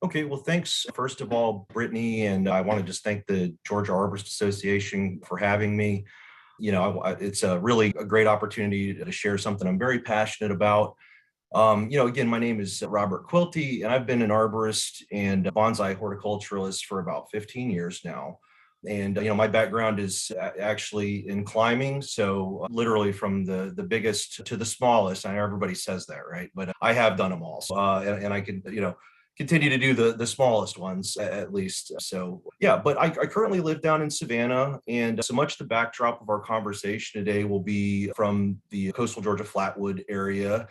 Okay, well, thanks, first of all, Brittany, and I want to just thank the Georgia Arborist Association for having me. It's a really a great opportunity to share something I'm very passionate about. Again, my name is Robert Quilty, and I've been an arborist and a bonsai horticulturalist for about 15 years now. And my background is actually in climbing, so literally from the biggest to the smallest. I know everybody says that, right? But I have done them all, and I can continue to do the smallest ones at least. So yeah, but I currently live down in Savannah, and so much the backdrop of our conversation today will be from the coastal Georgia Flatwood area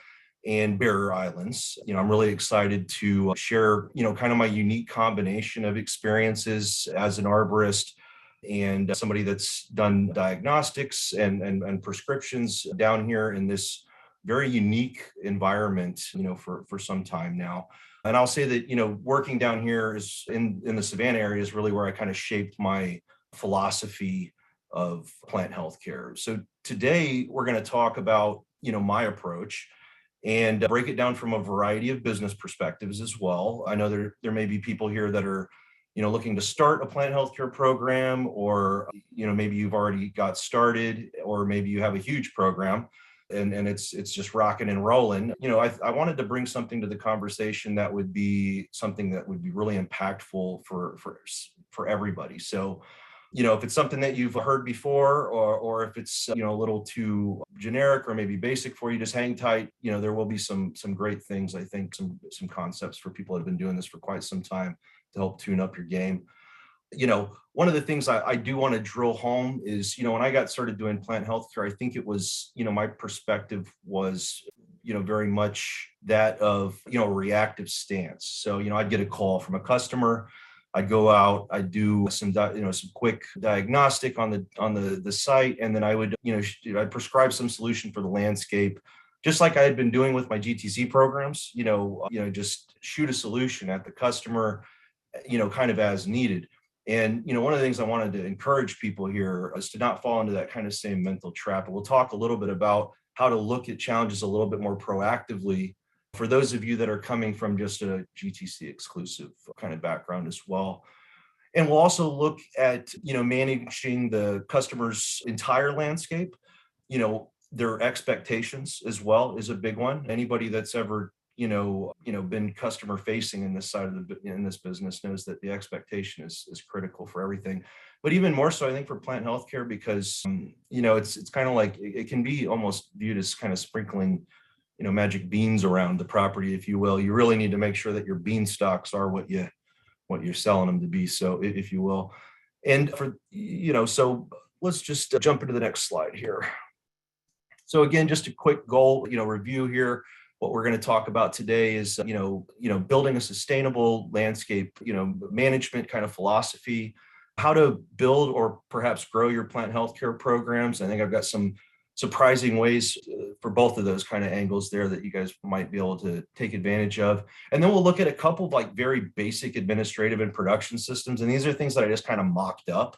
and Barrier Islands. I'm really excited to share, kind of my unique combination of experiences as an arborist and somebody that's done diagnostics and prescriptions down here in this very unique environment, for some time now. And I'll say that, working down here is in the Savannah area is really where I kind of shaped my philosophy of plant healthcare. So today we're going to talk about, my approach and break it down from a variety of business perspectives as well. I know there may be people here that are, looking to start a plant healthcare program, or, maybe you've already got started, or maybe you have a huge program and it's just rocking and rolling. I wanted to bring something to the conversation that would be something that would be really impactful for everybody. So, if it's something that you've heard before, or if it's a little too generic or maybe basic for you, just hang tight. There will be some great things. I think some concepts for people that have been doing this for quite some time to help tune up your game. One of the things I do want to drill home is, when I got started doing plant healthcare, I think it was, my perspective was, very much that of, a reactive stance. So, I'd get a call from a customer. I'd go out, I'd do some quick diagnostic on the site, and then I would, I'd prescribe some solution for the landscape, just like I had been doing with my GTC programs. Just shoot a solution at the customer, kind of as needed. And, one of the things I wanted to encourage people here is to not fall into that kind of same mental trap. And we'll talk a little bit about how to look at challenges a little bit more proactively for those of you that are coming from just a GTC exclusive kind of background as well. And we'll also look at, managing the customer's entire landscape. Their expectations as well is a big one. Anybody that's ever been customer facing in this side of in this business knows that the expectation is critical for everything. But even more so, I think, for plant healthcare, because it's kind of like it can be almost viewed as kind of sprinkling magic beans around the property, if you will. You really need to make sure that your bean stocks are what you're selling them to be, so if you will. And for so let's just jump into the next slide here. So again, just a quick goal review here. What we're going to talk about today is, building a sustainable landscape, management kind of philosophy, how to build or perhaps grow your plant healthcare programs. I think I've got some surprising ways for both of those kind of angles there that you guys might be able to take advantage of. And then we'll look at a couple of like very basic administrative and production systems. And these are things that I just kind of mocked up.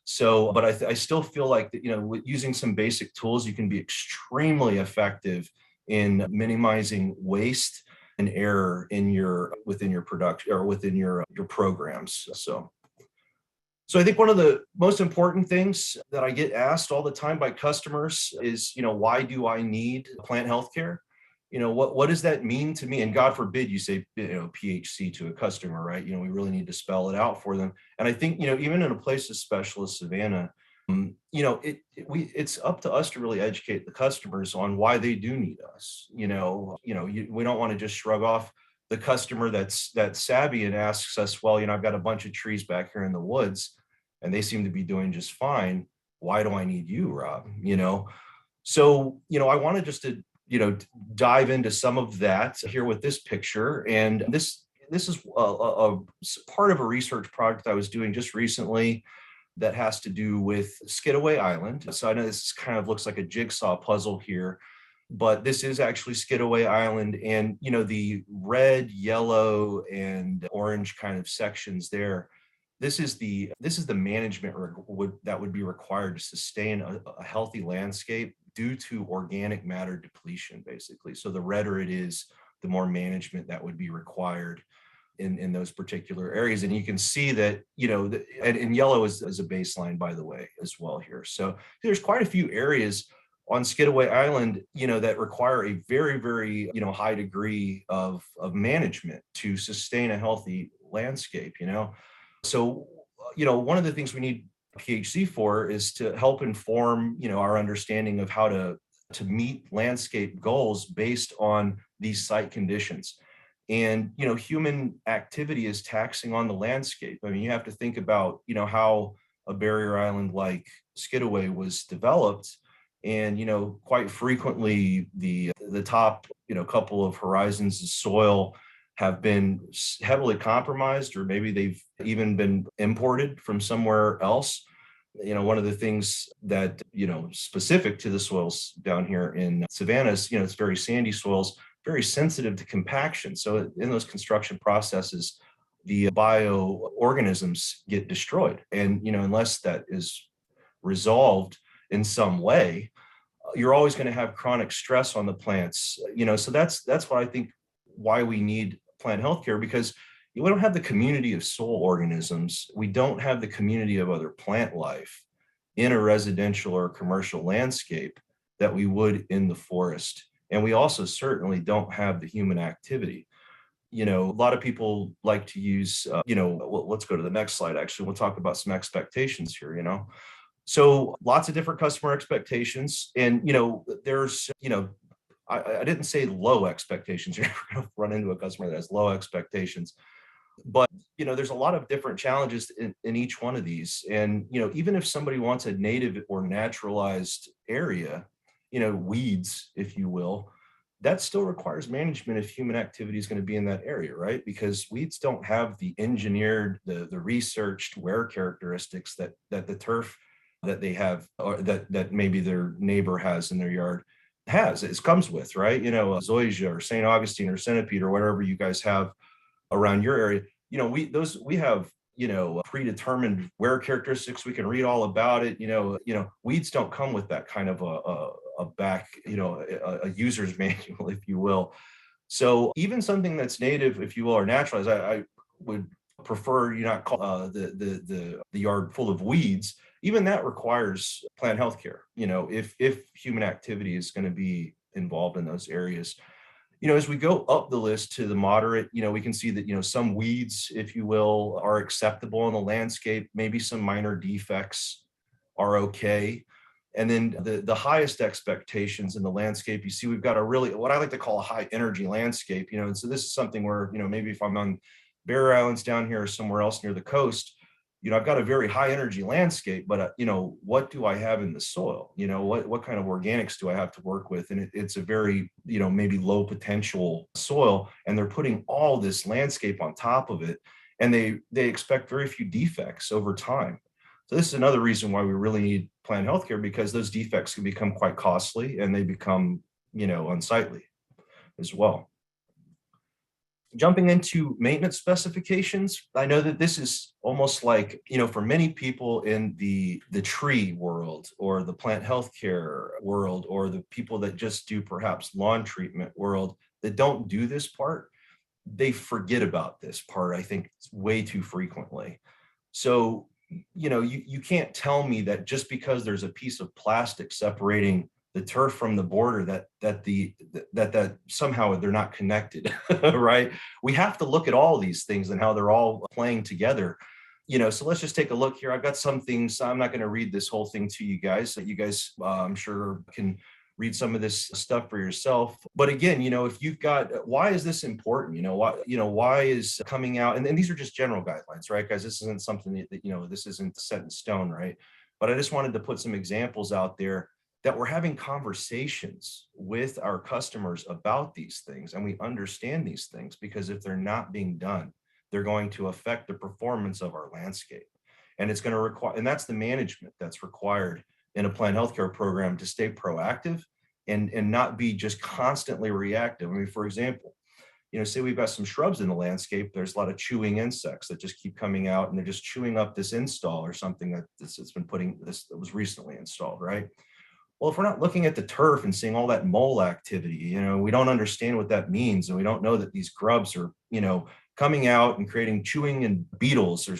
So, but I still feel like that, with using some basic tools, you can be extremely effective in minimizing waste and error within your production or within your programs. So I think one of the most important things that I get asked all the time by customers is, why do I need plant healthcare? What does that mean to me? And God forbid you say, PHC to a customer, right? We really need to spell it out for them. And I think, even in a place as special as Savannah, it's up to us to really educate the customers on why they do need us. We don't want to just shrug off the customer that's savvy and asks us, well, I've got a bunch of trees back here in the woods and they seem to be doing just fine. Why do I need you, Rob? So, I wanted just to, dive into some of that here with this picture. And this is a part of a research project I was doing just recently that has to do with Skidaway Island. So I know this kind of looks like a jigsaw puzzle here, but this is actually Skidaway Island. And, the red, yellow, and orange kind of sections there, this is the management that would be required to sustain a healthy landscape due to organic matter depletion, basically. So the redder it is, the more management that would be required. in those particular areas. And you can see that, and yellow is a baseline, by the way, as well here. So there's quite a few areas on Skidaway Island, that require a very, very, high degree of management to sustain a healthy landscape, So, one of the things we need PHC for is to help inform, our understanding of how to meet landscape goals based on these site conditions. And, human activity is taxing on the landscape. I mean, you have to think about, how a barrier island like Skidaway was developed. And, quite frequently the top, couple of horizons of soil have been heavily compromised, or maybe they've even been imported from somewhere else. One of the things that, specific to the soils down here in savannas, it's very sandy soils, very sensitive to compaction. So in those construction processes, the bioorganisms get destroyed. And, unless that is resolved in some way, you're always going to have chronic stress on the plants. So that's what I think why we need plant healthcare, because we don't have the community of soil organisms. We don't have the community of other plant life in a residential or commercial landscape that we would in the forest. And we also certainly don't have the human activity. A lot of people like to use, well, let's go to the next slide. Actually, we'll talk about some expectations here, So lots of different customer expectations. And, there's, I didn't say low expectations. You're never going to run into a customer that has low expectations. But, there's a lot of different challenges in each one of these. And, even if somebody wants a native or naturalized area, weeds, if you will, that still requires management if human activity is going to be in that area, right? Because weeds don't have the engineered, the researched wear characteristics that the turf that they have, or that maybe their neighbor has in their yard has. It comes with, right? Zoysia or St. Augustine or centipede or whatever you guys have around your area. We have predetermined wear characteristics. We can read all about it. Weeds don't come with that kind of a back, a user's manual, if you will. So even something that's native, if you will, or naturalized, I would prefer you not call the yard full of weeds. Even that requires plant health care, if human activity is going to be involved in those areas. As we go up the list to the moderate, we can see that, some weeds, if you will, are acceptable in the landscape. Maybe some minor defects are okay. And then the highest expectations in the landscape, you see, we've got a really, what I like to call a high energy landscape, and so this is something where, maybe if I'm on Barrier Islands down here or somewhere else near the coast, I've got a very high energy landscape, but what do I have in the soil? What kind of organics do I have to work with? And it's a very, maybe low potential soil, and they're putting all this landscape on top of it, and they expect very few defects over time. So this is another reason why we really need plant healthcare, because those defects can become quite costly and they become, unsightly as well. Jumping into maintenance specifications, I know that this is almost like, for many people in the tree world or the plant healthcare world, or the people that just do perhaps lawn treatment world that don't do this part, they forget about this part, I think, way too frequently. So, you can't tell me that just because there's a piece of plastic separating the turf from the border that somehow they're not connected, right? We have to look at all these things and how they're all playing together. So let's just take a look here. I've got some things. I'm not going to read this whole thing to you guys. That you guys, I'm sure, can read some of this stuff for yourself. But again, if you've got, why is this important? Why is coming out? And these are just general guidelines, right, guys? This isn't something that this isn't set in stone, right? But I just wanted to put some examples out there that we're having conversations with our customers about these things, and we understand these things, because if they're not being done, they're going to affect the performance of our landscape. And it's going to require, and that's the management that's required in a plant healthcare program, to stay proactive and not be just constantly reactive. I mean, for example, say we've got some shrubs in the landscape, there's a lot of chewing insects that just keep coming out, and they're just chewing up this install or something that's been that was recently installed, right? Well, if we're not looking at the turf and seeing all that mole activity, we don't understand what that means. And we don't know that these grubs are, coming out and creating chewing and beetles, or,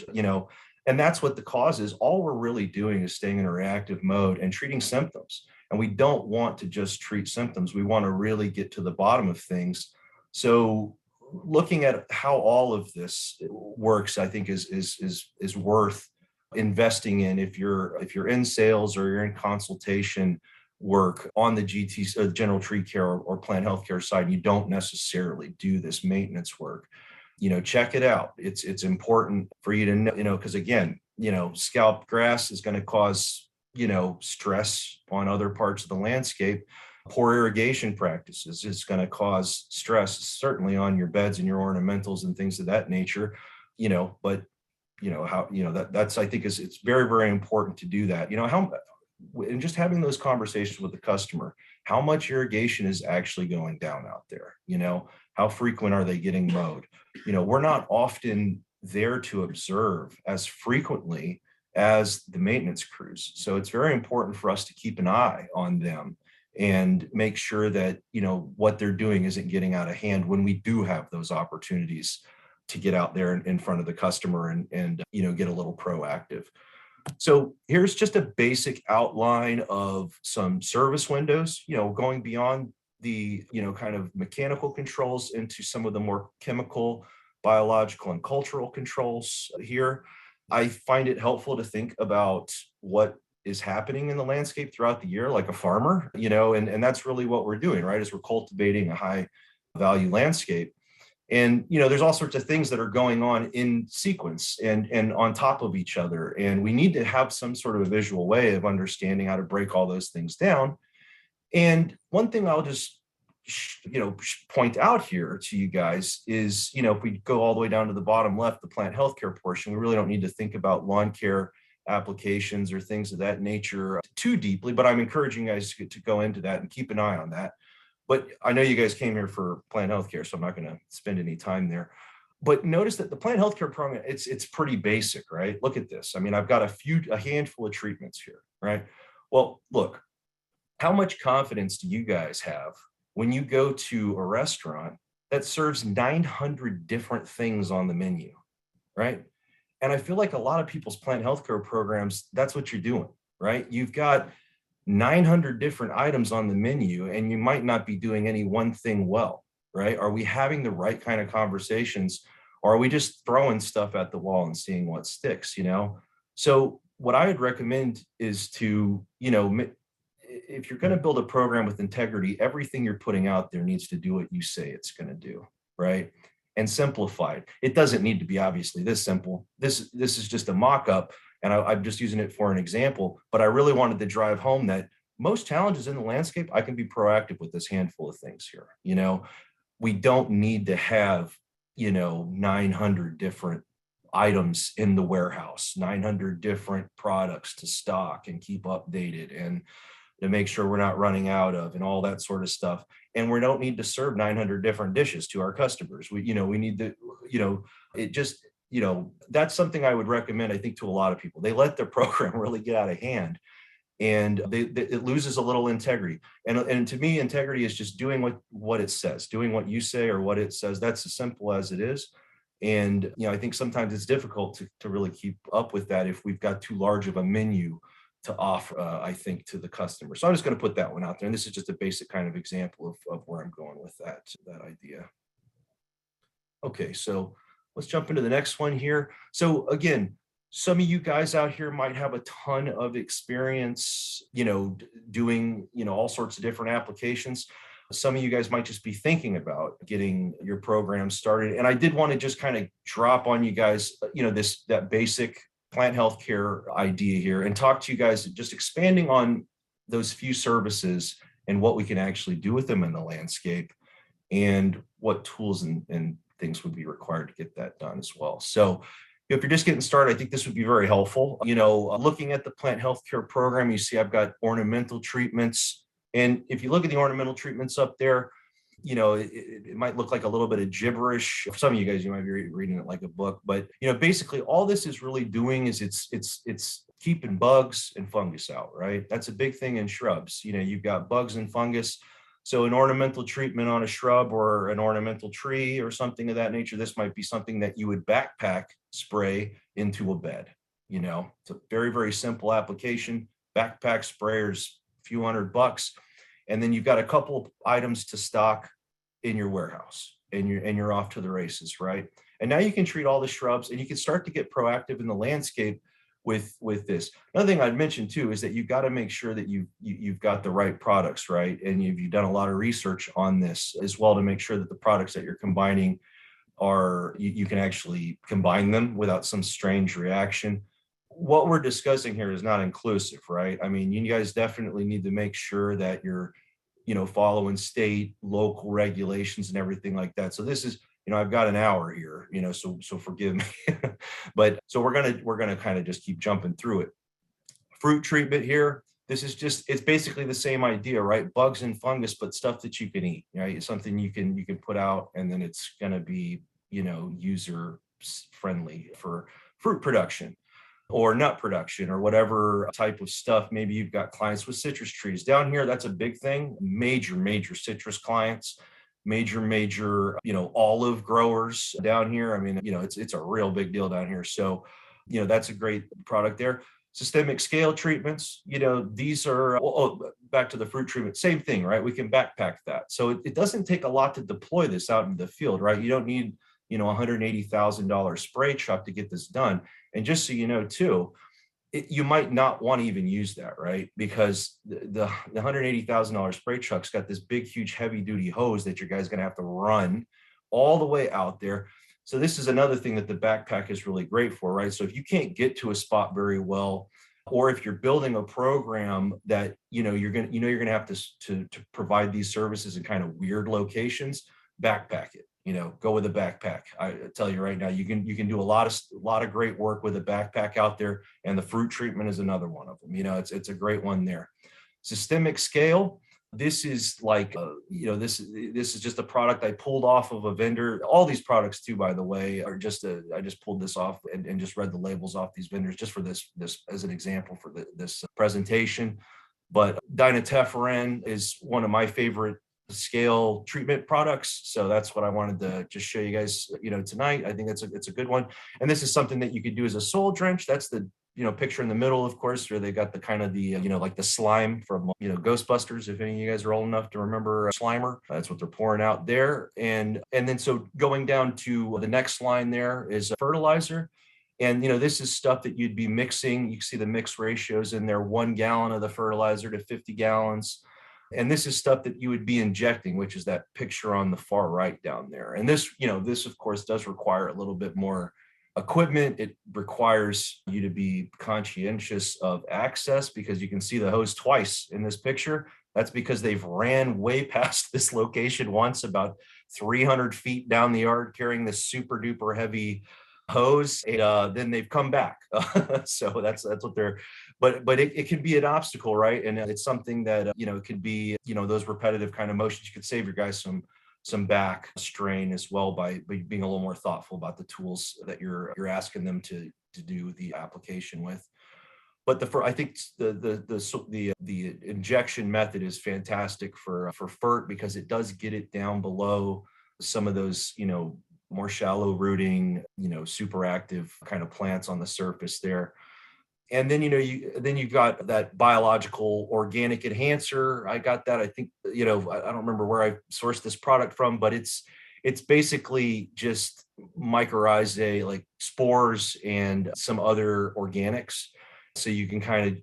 and that's what the cause is. All we're really doing is staying in a reactive mode and treating symptoms. And we don't want to just treat symptoms. We want to really get to the bottom of things. So looking at how all of this works, I think is worth investing in if you're in sales or you're in consultation work on the general tree care or plant healthcare side. You don't necessarily do this maintenance work. Check it out. It's important for you to know, because again, scalp grass is going to cause stress on other parts of the landscape. Poor irrigation practices is going to cause stress, certainly on your beds and your ornamentals and things of that nature. But that's, I think, it's very, very important to do that. And just having those conversations with the customer, how much irrigation is actually going down out there? How frequent are they getting mowed? We're not often there to observe as frequently as the maintenance crews. So it's very important for us to keep an eye on them and make sure that, what they're doing isn't getting out of hand when we do have those opportunities to get out there in front of the customer and get a little proactive. So here's just a basic outline of some service windows, going beyond the, kind of mechanical controls into some of the more chemical, biological, and cultural controls here. I find it helpful to think about what is happening in the landscape throughout the year, like a farmer, and that's really what we're doing, right? Is we're cultivating a high value landscape. And, there's all sorts of things that are going on in sequence and on top of each other. And we need to have some sort of a visual way of understanding how to break all those things down. And one thing I'll just, point out here to you guys is, if we go all the way down to the bottom left, the plant healthcare portion, we really don't need to think about lawn care applications or things of that nature too deeply, but I'm encouraging you guys to go into that and keep an eye on that. But I know you guys came here for plant healthcare, so I'm not going to spend any time there. But notice that the plant healthcare program, it's pretty basic, right? Look at this. I mean, I've got a handful of treatments here, right? Well, look, how much confidence do you guys have when you go to a restaurant that serves 900 different things on the menu, right? And I feel like a lot of people's plant healthcare programs, that's what you're doing, right? You've got 900 different items on the menu, and you might not be doing any one thing well, right? Are we having the right kind of conversations, or are we just throwing stuff at the wall and seeing what sticks, So what I would recommend is to, if you're going to build a program with integrity, everything you're putting out there needs to do what you say it's going to do, right? And simplified. It doesn't need to be obviously this simple. This is just a mock-up, and I'm just using it for an example, but I really wanted to drive home that most challenges in the landscape, I can be proactive with this handful of things here. We don't need to have, 900 different items in the warehouse, 900 different products to stock and keep updated and to make sure we're not running out of and all that sort of stuff. And we don't need to serve 900 different dishes to our customers. We need to, it just, that's something I would recommend, I think, to a lot of people. They let their program really get out of hand, and it loses a little integrity. And to me, integrity is just doing what it says, doing what you say or what it says. That's as simple as it is. And, I think sometimes it's difficult to really keep up with that if we've got too large of a menu to offer, I think, to the customer. So I'm just going to put that one out there. And this is just a basic kind of example of where I'm going with that idea. Okay, so let's jump into the next one here. So again, some of you guys out here might have a ton of experience, doing, all sorts of different applications. Some of you guys might just be thinking about getting your program started. And I did want to just kind of drop on you guys, that basic plant healthcare idea here and talk to you guys, just expanding on those few services and what we can actually do with them in the landscape and what tools and things would be required to get that done as well. So if you're just getting started, I think this would be very helpful. Looking at the plant healthcare program, you see I've got ornamental treatments. And if you look at the ornamental treatments up there, it might look like a little bit of gibberish. For some of you guys, you might be reading it like a book, but basically all this is really doing is it's keeping bugs and fungus out, right? That's a big thing in shrubs. You've got bugs and fungus. So an ornamental treatment on a shrub or an ornamental tree or something of that nature, this might be something that you would backpack spray into a bed. It's a very, very simple application. Backpack sprayers, a few $100, and then you've got a couple of items to stock in your warehouse, and you're off to the races, right? And now you can treat all the shrubs, and you can start to get proactive in the landscape with this. Another thing I'd mention too is that you've got to make sure that you've got the right products, right? And you've done a lot of research on this as well to make sure that the products that you're combining are you can actually combine them without some strange reaction. What we're discussing here is not inclusive, right? I mean, you guys definitely need to make sure that you're following state, local regulations and everything like that. So this is, I've got an hour here, so forgive me. But so we're gonna kind of just keep jumping through it. Fruit treatment here. This is it's basically the same idea, right? Bugs and fungus, but stuff that you can eat, right? It's something you can put out, and then it's gonna be, user friendly for fruit production or nut production or whatever type of stuff. Maybe you've got clients with citrus trees down here. That's a big thing. Major citrus clients, major, olive growers down here. I mean, it's a real big deal down here. So, that's a great product there. Systemic scale treatments, these are, back to the fruit treatment, same thing, right? We can backpack that. So it doesn't take a lot to deploy this out in the field, right? You don't need, $180,000 spray truck to get this done. And just so you know, too, you might not want to even use that, right? Because the $180,000 spray truck's got this big, huge, heavy duty hose that your guy's going to have to run all the way out there. So this is another thing that the backpack is really great for, right? So if you can't get to a spot very well, or if you're building a program that you're gonna have to provide these services in kind of weird locations, backpack it. Go with a backpack. I tell you right now, you can do a lot of great work with a backpack out there, and the fruit treatment is another one of them. It's a great one there. Systemic scale. This is like, this is just a product I pulled off of a vendor. All these products too, by the way, are I just pulled this off and just read the labels off these vendors just for this as an example for this presentation. But dinotefuran is one of my favorite scale treatment products. So that's what I wanted to just show you guys, tonight. I think it's a good one. And this is something that you could do as a soil drench. That's the picture in the middle, of course, where they got the kind of the, like the slime from, Ghostbusters. If any of you guys are old enough to remember Slimer, that's what they're pouring out there. And then so going down to the next line there is fertilizer. And, this is stuff that you'd be mixing. You can see the mix ratios in there, 1 gallon of the fertilizer to 50 gallons. And this is stuff that you would be injecting, which is that picture on the far right down there. And this, this of course does require a little bit more equipment. It requires you to be conscientious of access, because you can see the hose twice in this picture. That's because they've ran way past this location once, about 300 feet down the yard, carrying this super duper heavy hose, and then they've come back. So that's what they're, but it can be an obstacle, right? And it's something that it could be, those repetitive kind of motions. You could save your guys some back strain as well by being a little more thoughtful about the tools that you're asking them to do the application with. But I think the injection method is fantastic for FERT, because it does get it down below some of those more shallow rooting, super active kind of plants on the surface there. And then, you've got that biological organic enhancer. I got that. I think, I don't remember where I sourced this product from, but it's basically just mycorrhizae, like spores and some other organics. So you can kind of,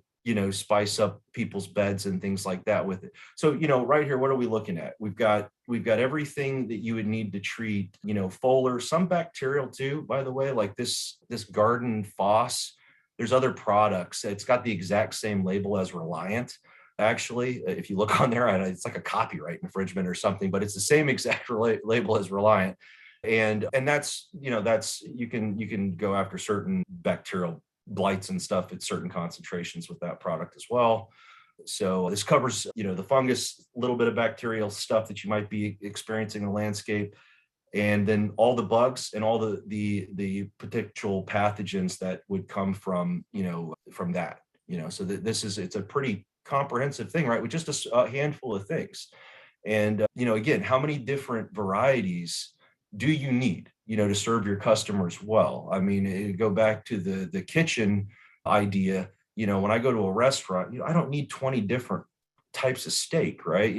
spice up people's beds and things like that with it. So, right here, what are we looking at? We've got everything that you would need to treat, foliar, some bacterial too, by the way, like this garden foss. There's other products. It's got the exact same label as Reliant. Actually, if you look on there, it's like a copyright infringement or something, but it's the same exact label as Reliant. And that's, you can go after certain bacterial blights and stuff at certain concentrations with that product as well. So this covers, the fungus, a little bit of bacterial stuff that you might be experiencing in the landscape, and then all the bugs and all the potential pathogens that would come from, from that, so that it's a pretty comprehensive thing, right? With just a handful of things. And, again, how many different varieties do you need, to serve your customers well? I mean, go back to the kitchen idea. When I go to a restaurant, I don't need 20 different types of steak, right?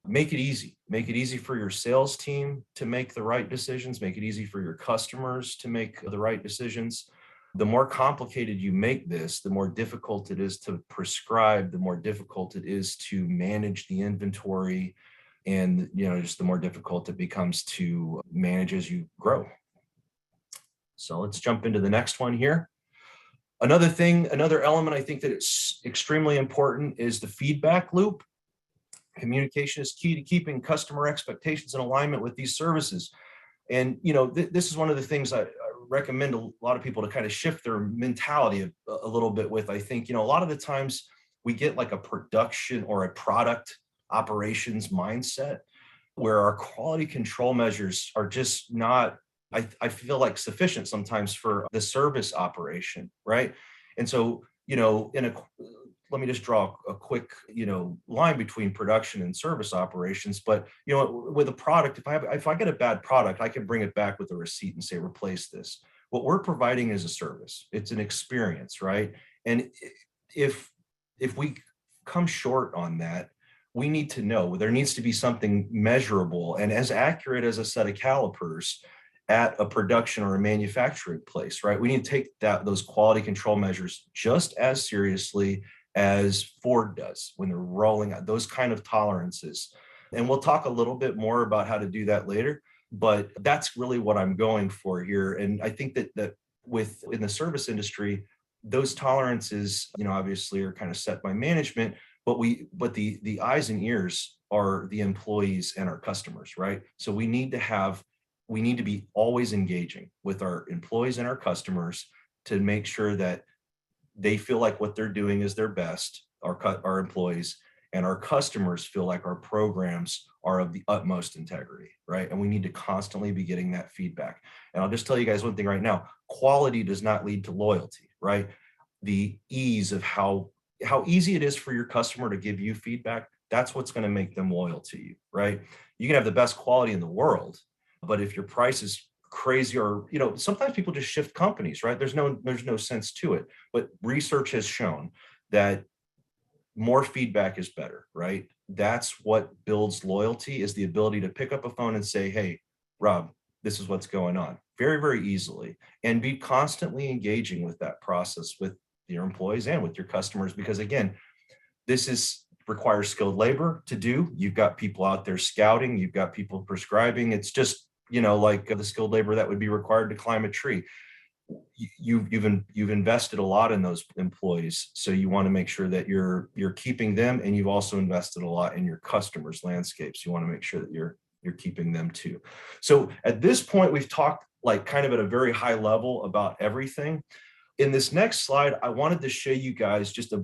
Make it easy. Make it easy for your sales team to make the right decisions. Make it easy for your customers to make the right decisions. The more complicated you make this, the more difficult it is to prescribe, the more difficult it is to manage the inventory, and just the more difficult it becomes to manage as you grow. So let's jump into the next one here. Another element I think that it's extremely important is the feedback loop. Communication is key to keeping customer expectations in alignment with these services. And, this is one of the things I recommend a lot of people to kind of shift their mentality a little bit with. I think, a lot of the times we get like a production or a product operations mindset where our quality control measures are just not, I feel like, sufficient sometimes for the service operation, right? And so, let me just draw a quick, line between production and service operations. But, with a product, if I get a bad product, I can bring it back with a receipt and say, replace this. What we're providing is a service. It's an experience, right? And if we come short on that, we need to know there needs to be something measurable and as accurate as a set of calipers at a production or a manufacturing place, right? We need to take those quality control measures just as seriously as Ford does when they're rolling out those kind of tolerances. And we'll talk a little bit more about how to do that later, but that's really what I'm going for here. And I think that in the service industry, those tolerances, obviously are kind of set by management, but the eyes and ears are the employees and our customers, right? So we need to be always engaging with our employees and our customers to make sure that they feel like what they're doing is their best, our employees, and our customers feel like our programs are of the utmost integrity, right? And we need to constantly be getting that feedback. And I'll just tell you guys one thing right now: quality does not lead to loyalty, right? The ease of how easy it is for your customer to give you feedback, that's what's going to make them loyal to you, right? You can have the best quality in the world, but if your price is crazy, or sometimes people just shift companies, right? There's no sense to it. But research has shown that more feedback is better, right? That's what builds loyalty, is the ability to pick up a phone and say, hey, Rob, this is what's going on, very, very easily, and be constantly engaging with that process with your employees and with your customers. Because again, requires skilled labor to do. You've got people out there scouting, you've got people prescribing. It's just like the skilled labor that would be required to climb a tree. You've invested a lot in those employees, so you want to make sure that you're keeping them, and you've also invested a lot in your customers' landscapes. You want to make sure that you're keeping them too. So at this point, we've talked like kind of at a very high level about everything. In this next slide, I wanted to show you guys just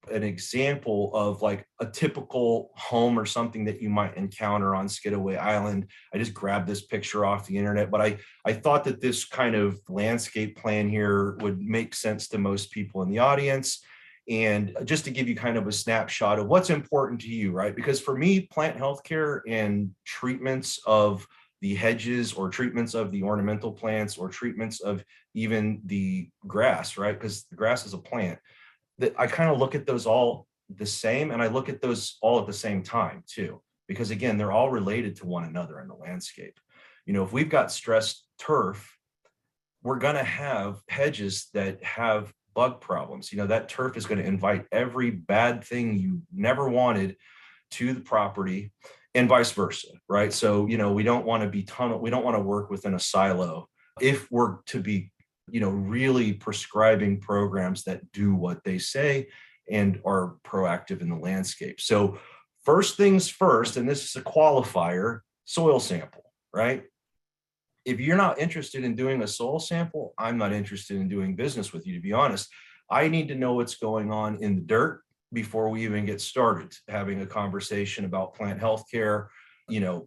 an example of like a typical home or something that you might encounter on Skidaway Island. I just grabbed this picture off the internet, but I thought that this kind of landscape plan here would make sense to most people in the audience. And just to give you kind of a snapshot of what's important to you, right? Because for me, plant healthcare and treatments of the hedges, or treatments of the ornamental plants, or treatments of even the grass, right? Because the grass is a plant. That I kind of look at those all the same, and I look at those all at the same time too, because again, they're all related to one another in the landscape. If we've got stressed turf, we're going to have hedges that have bug problems. That turf is going to invite every bad thing you never wanted to the property, and vice versa, right? So, we don't want to work within a silo if we're to be really prescribing programs that do what they say and are proactive in the landscape. So first things first, and this is a qualifier, soil sample, right? If you're not interested in doing a soil sample, I'm not interested in doing business with you, to be honest. I need to know what's going on in the dirt before we even get started having a conversation about plant healthcare,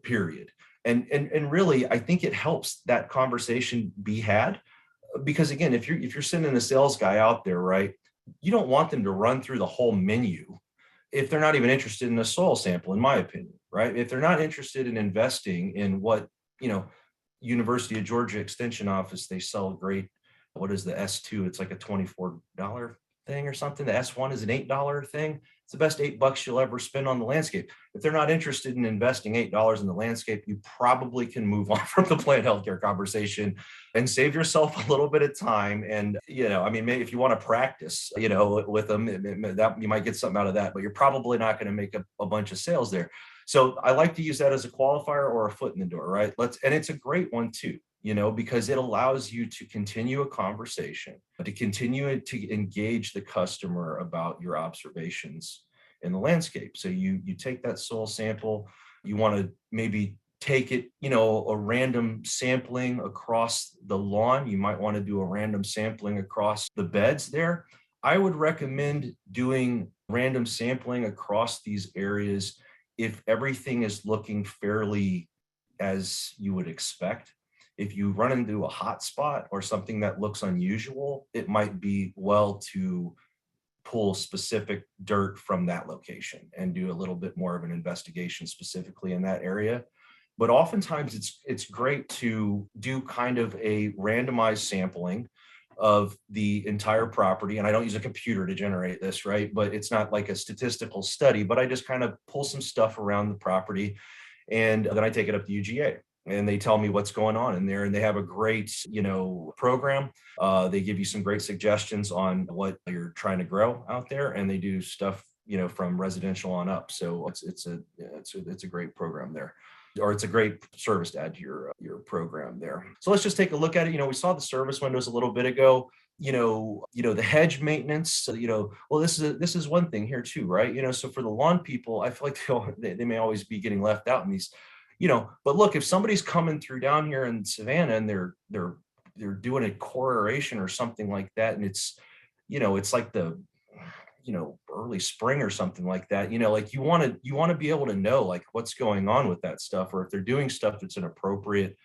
period. And really, I think it helps that conversation be had. Because again, if you're sending a sales guy out there, right, you don't want them to run through the whole menu if they're not even interested in a soil sample, in my opinion, right? If they're not interested in investing in what, you know, University of Georgia Extension Office, they sell great, what is the S2? It's like a $24 thing or something. The S1 is an $8 thing. It's the best $8 you'll ever spend on the landscape. If they're not interested in investing $8 in the landscape, you probably can move on from the plant healthcare conversation and save yourself a little bit of time. And, I mean, maybe if you want to practice, with them, that you might get something out of that, but you're probably not going to make a bunch of sales there. So I like to use that as a qualifier or a foot in the door, right? And it's a great one too, because it allows you to continue a conversation, to continue to engage the customer about your observations in the landscape. So you take that soil sample, you want to maybe take it, a random sampling across the lawn. You might want to do a random sampling across the beds there. I would recommend doing random sampling across these areas if everything is looking fairly as you would expect. If you run into a hot spot or something that looks unusual, it might be well to pull specific dirt from that location and do a little bit more of an investigation specifically in that area. But oftentimes it's great to do kind of a randomized sampling of the entire property. And I don't use a computer to generate this, right? But it's not like a statistical study, but I just kind of pull some stuff around the property. And then I take it up to UGA and they tell me what's going on in there. And they have a great, program. They give you some great suggestions on what you're trying to grow out there. And they do stuff, from residential on up. So it's a great program there. Or it's a great service to add to your program there. So let's just take a look at it. We saw the service windows a little bit ago. The hedge maintenance. Well, this is one thing here too, right? So for the lawn people, I feel like they may always be getting left out in these. But look, if somebody's coming through down here in Savannah and they're doing a core aeration or something like that, and it's like the early spring or something like that, like you want to be able to know like what's going on with that stuff, or if they're doing stuff that's inappropriate,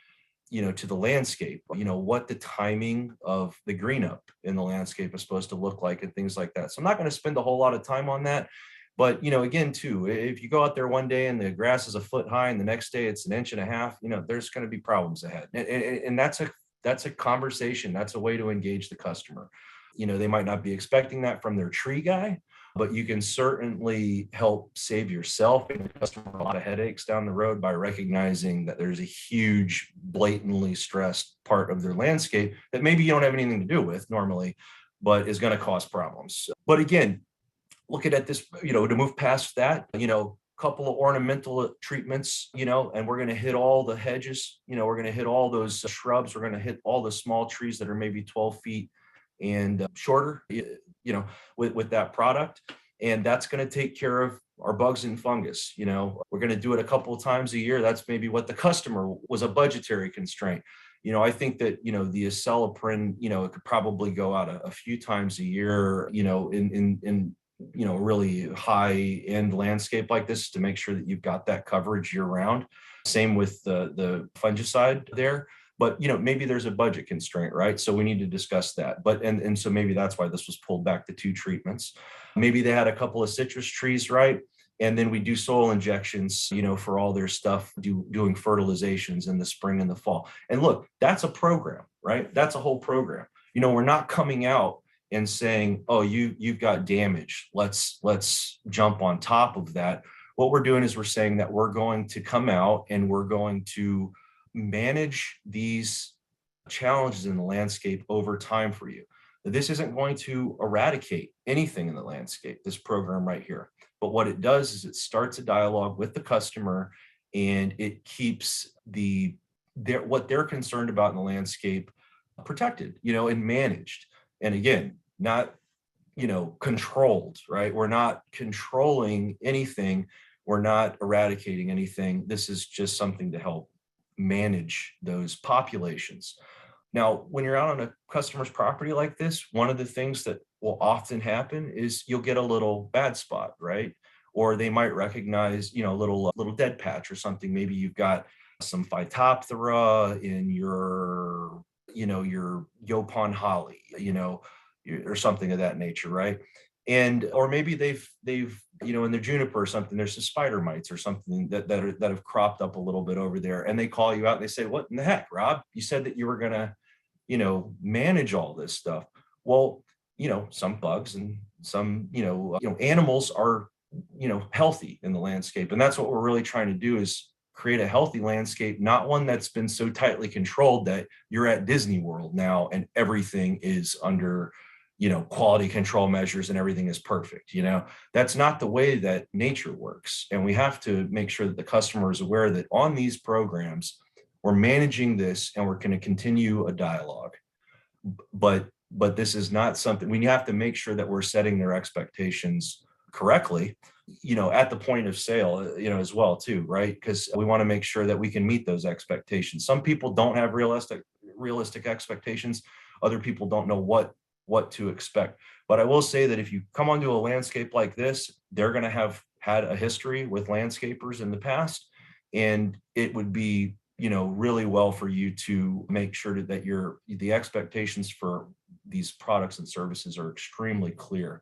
to the landscape, what the timing of the green up in the landscape is supposed to look like and things like that. So I'm not going to spend a whole lot of time on that. But, again, too, if you go out there one day and the grass is a foot high and the next day it's 1.5 inches, there's going to be problems ahead. And that's a conversation. That's a way to engage the customer. They might not be expecting that from their tree guy, but you can certainly help save yourself and the customer a lot of headaches down the road by recognizing that there's a huge, blatantly stressed part of their landscape that maybe you don't have anything to do with normally, but is going to cause problems. But again, looking at this, to move past that, couple of ornamental treatments, and we're going to hit all the hedges, we're going to hit all those shrubs, we're going to hit all the small trees that are maybe 12 feet and shorter, with that product. And that's going to take care of our bugs and fungus. We're going to do it a couple of times a year. That's maybe what the customer was a budgetary constraint. I think that, the acelepryn, it could probably go out a few times a year, in really high end landscape like this to make sure that you've got that coverage year round. Same with the fungicide there. But, maybe there's a budget constraint, right? So we need to discuss that. But, and so maybe that's why this was pulled back to 2 treatments. Maybe they had a couple of citrus trees, right? And then we do soil injections, for all their stuff, doing fertilizations in the spring and the fall. And look, that's a program, right? That's a whole program. We're not coming out and saying, oh, you've got damage. Let's jump on top of that. What we're doing is we're saying that we're going to come out and we're going to manage these challenges in the landscape over time for you. This isn't going to eradicate anything in the landscape, this program right here. But what it does is it starts a dialogue with the customer and it keeps what they're concerned about in the landscape protected, and managed. And again, not, controlled, right? We're not controlling anything. We're not eradicating anything. This is just something to help manage those populations. Now, when you're out on a customer's property like this, one of the things that will often happen is you'll get a little bad spot, right? Or they might recognize, a little dead patch or something. Maybe you've got some Phytophthora in your Yopon holly, or something of that nature, right? And or maybe they've in their juniper or something, there's some spider mites or something that have cropped up a little bit over there, and they call you out and they say, what in the heck, Rob, you said that you were gonna manage all this stuff. Well, some bugs and some animals are healthy in the landscape, and that's what we're really trying to do, is create a healthy landscape, not one that's been so tightly controlled that you're at Disney World now and everything is under quality control measures and everything is perfect. That's not the way that nature works. And we have to make sure that the customer is aware that on these programs, we're managing this and we're going to continue a dialogue. But this is not something, we have to make sure that we're setting their expectations correctly, at the point of sale, as well too, right? Because we want to make sure that we can meet those expectations. Some people don't have realistic expectations. Other people don't know what to expect. But I will say that if you come onto a landscape like this, they're going to have had a history with landscapers in the past, and it would be really well for you to make sure that the expectations for these products and services are extremely clear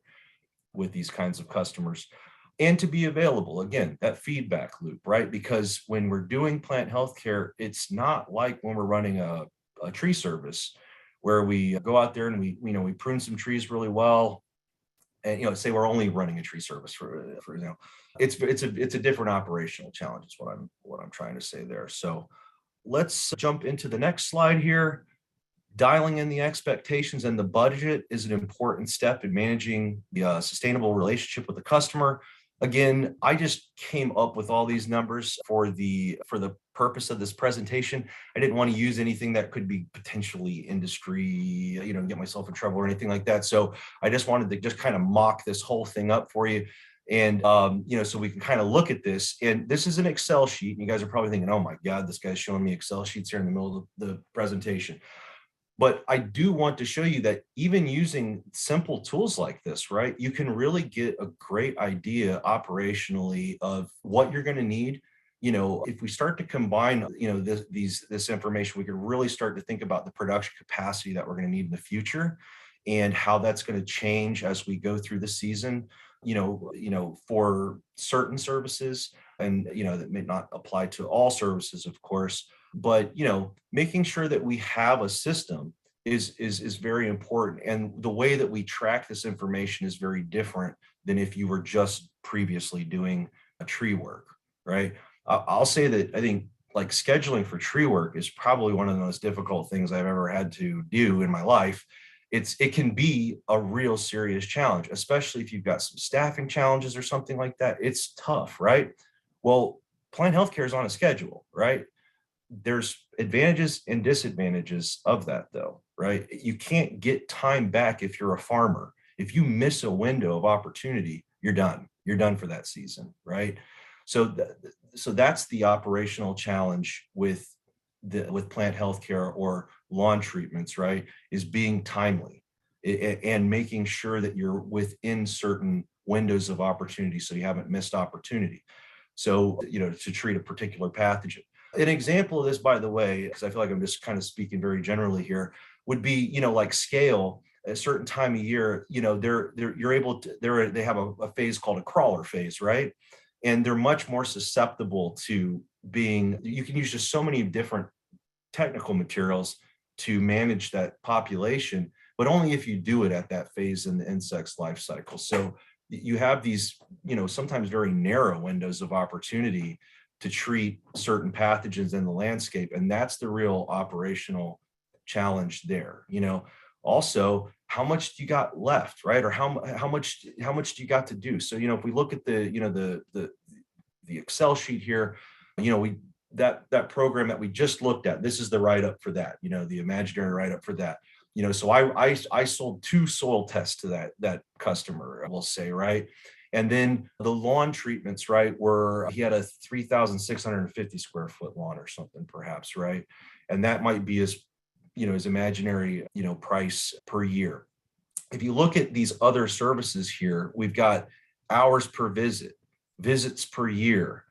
with these kinds of customers, and to be available. Again, that feedback loop, right? Because when we're doing plant healthcare, it's not like when we're running a tree service where we go out there and we prune some trees really well, and say we're only running a tree service for it's a different operational challenge is what I'm trying to say there. So let's jump into the next slide here. Dialing in the expectations and the budget is an important step in managing the sustainable relationship with the customer. Again, I just came up with all these numbers for the purpose of this presentation. I didn't want to use anything that could be potentially industry, get myself in trouble or anything like that. So I just wanted to just kind of mock this whole thing up for you. And, so we can kind of look at this. And this is an Excel sheet. And you guys are probably thinking, oh my God, this guy's showing me Excel sheets here in the middle of the presentation. But I do want to show you that even using simple tools like this, right, you can really get a great idea operationally of what you're going to need. If we start to combine, this information, we can really start to think about the production capacity that we're going to need in the future and how that's going to change as we go through the season, for certain services, and, that may not apply to all services, of course. But making sure that we have a system is very important, and the way that we track this information is very different than if you were just previously doing a tree work, right? I'll say that I think like scheduling for tree work is probably one of the most difficult things I've ever had to do in my life. It can be a real serious challenge, especially if you've got some staffing challenges or something like that. It's tough, right? Well, plant healthcare is on a schedule, right? There's advantages and disadvantages of that though, right? You can't get time back if you're a farmer. If you miss a window of opportunity, you're done. You're done for that season, right? So that's the operational challenge with plant healthcare or lawn treatments, right? Is being timely and making sure that you're within certain windows of opportunity so you haven't missed opportunity. So, to treat a particular pathogen. An example of this, by the way, because I feel like I'm just kind of speaking very generally here, would be, like scale. At a certain time of year, they have a phase called a crawler phase, right? And they're much more susceptible to you can use just so many different technical materials to manage that population, but only if you do it at that phase in the insect's life cycle. So you have these, sometimes very narrow windows of opportunity to treat certain pathogens in the landscape. And that's the real operational challenge there. Also, how much do you got left, right? Or how much do you got to do? So, if we look at the Excel sheet here, that program that we just looked at, this is the write-up for that, the imaginary write-up for that. So I sold 2 soil tests to that customer, I will say, right? And then the lawn treatments, right, he had a 3,650 square foot lawn or something, perhaps, right? And that might be his imaginary, price per year. If you look at these other services here, we've got hours per visit, visits per year,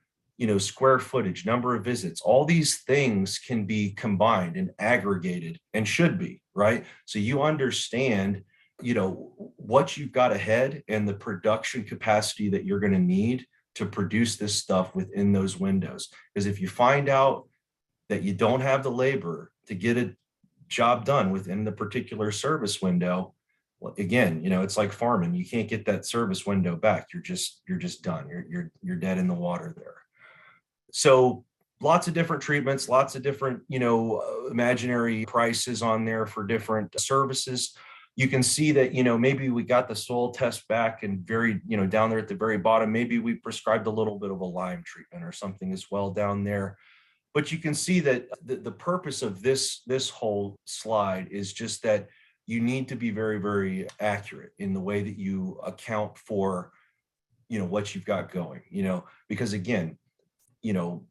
square footage, number of visits. All these things can be combined and aggregated, and should be, right? So you understand, what you've got ahead and the production capacity that you're going to need to produce this stuff within those windows. Because if you find out that you don't have the labor to get a job done within the particular service window, well, again, it's like farming. You can't get that service window back. You're just done. You're dead in the water there. So lots of different treatments, lots of different, imaginary prices on there for different services. You can see that, maybe we got the soil test back and very, down there at the very bottom, maybe we prescribed a little bit of a lime treatment or something as well down there. But you can see that the purpose of this whole slide is just that you need to be very, very accurate in the way that you account for, what you've got going, because again,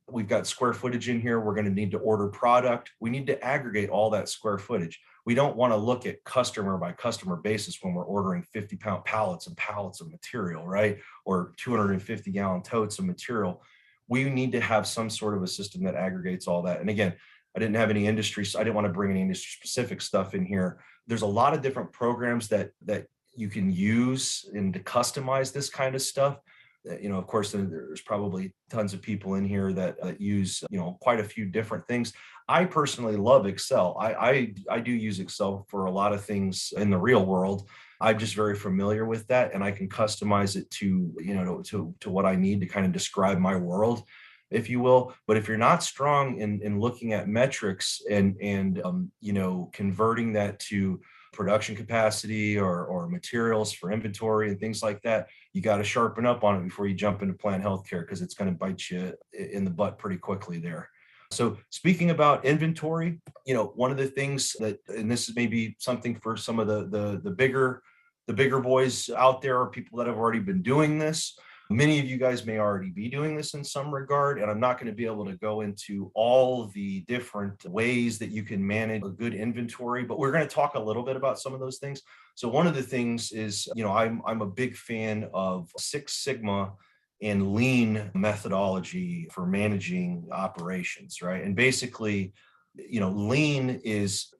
we've got square footage in here. We're going to need to order product. We need to aggregate all that square footage. We don't want to look at customer by customer basis when we're ordering 50-pound pallets and pallets of material, right? Or 250-gallon totes of material. We need to have some sort of a system that aggregates all that. And again, I didn't have any industry, so I didn't want to bring any industry specific stuff in here. There's a lot of different programs that you can use and to customize this kind of stuff. Of course, there's probably tons of people in here that use, quite a few different things. I personally love Excel. I do use Excel for a lot of things in the real world. I'm just very familiar with that, and I can customize it to what I need to kind of describe my world, if you will. But if you're not strong in looking at metrics and converting that to production capacity or materials for inventory and things like that, you got to sharpen up on it before you jump into plant healthcare, because it's going to bite you in the butt pretty quickly there. So speaking about inventory, one of the things that, and this is maybe something for some of the bigger boys out there, or people that have already been doing this. Many of you guys may already be doing this in some regard, and I'm not going to be able to go into all the different ways that you can manage a good inventory, but we're going to talk a little bit about some of those things. So one of the things is, I'm a big fan of Six Sigma and lean methodology for managing operations, right? And basically, lean is,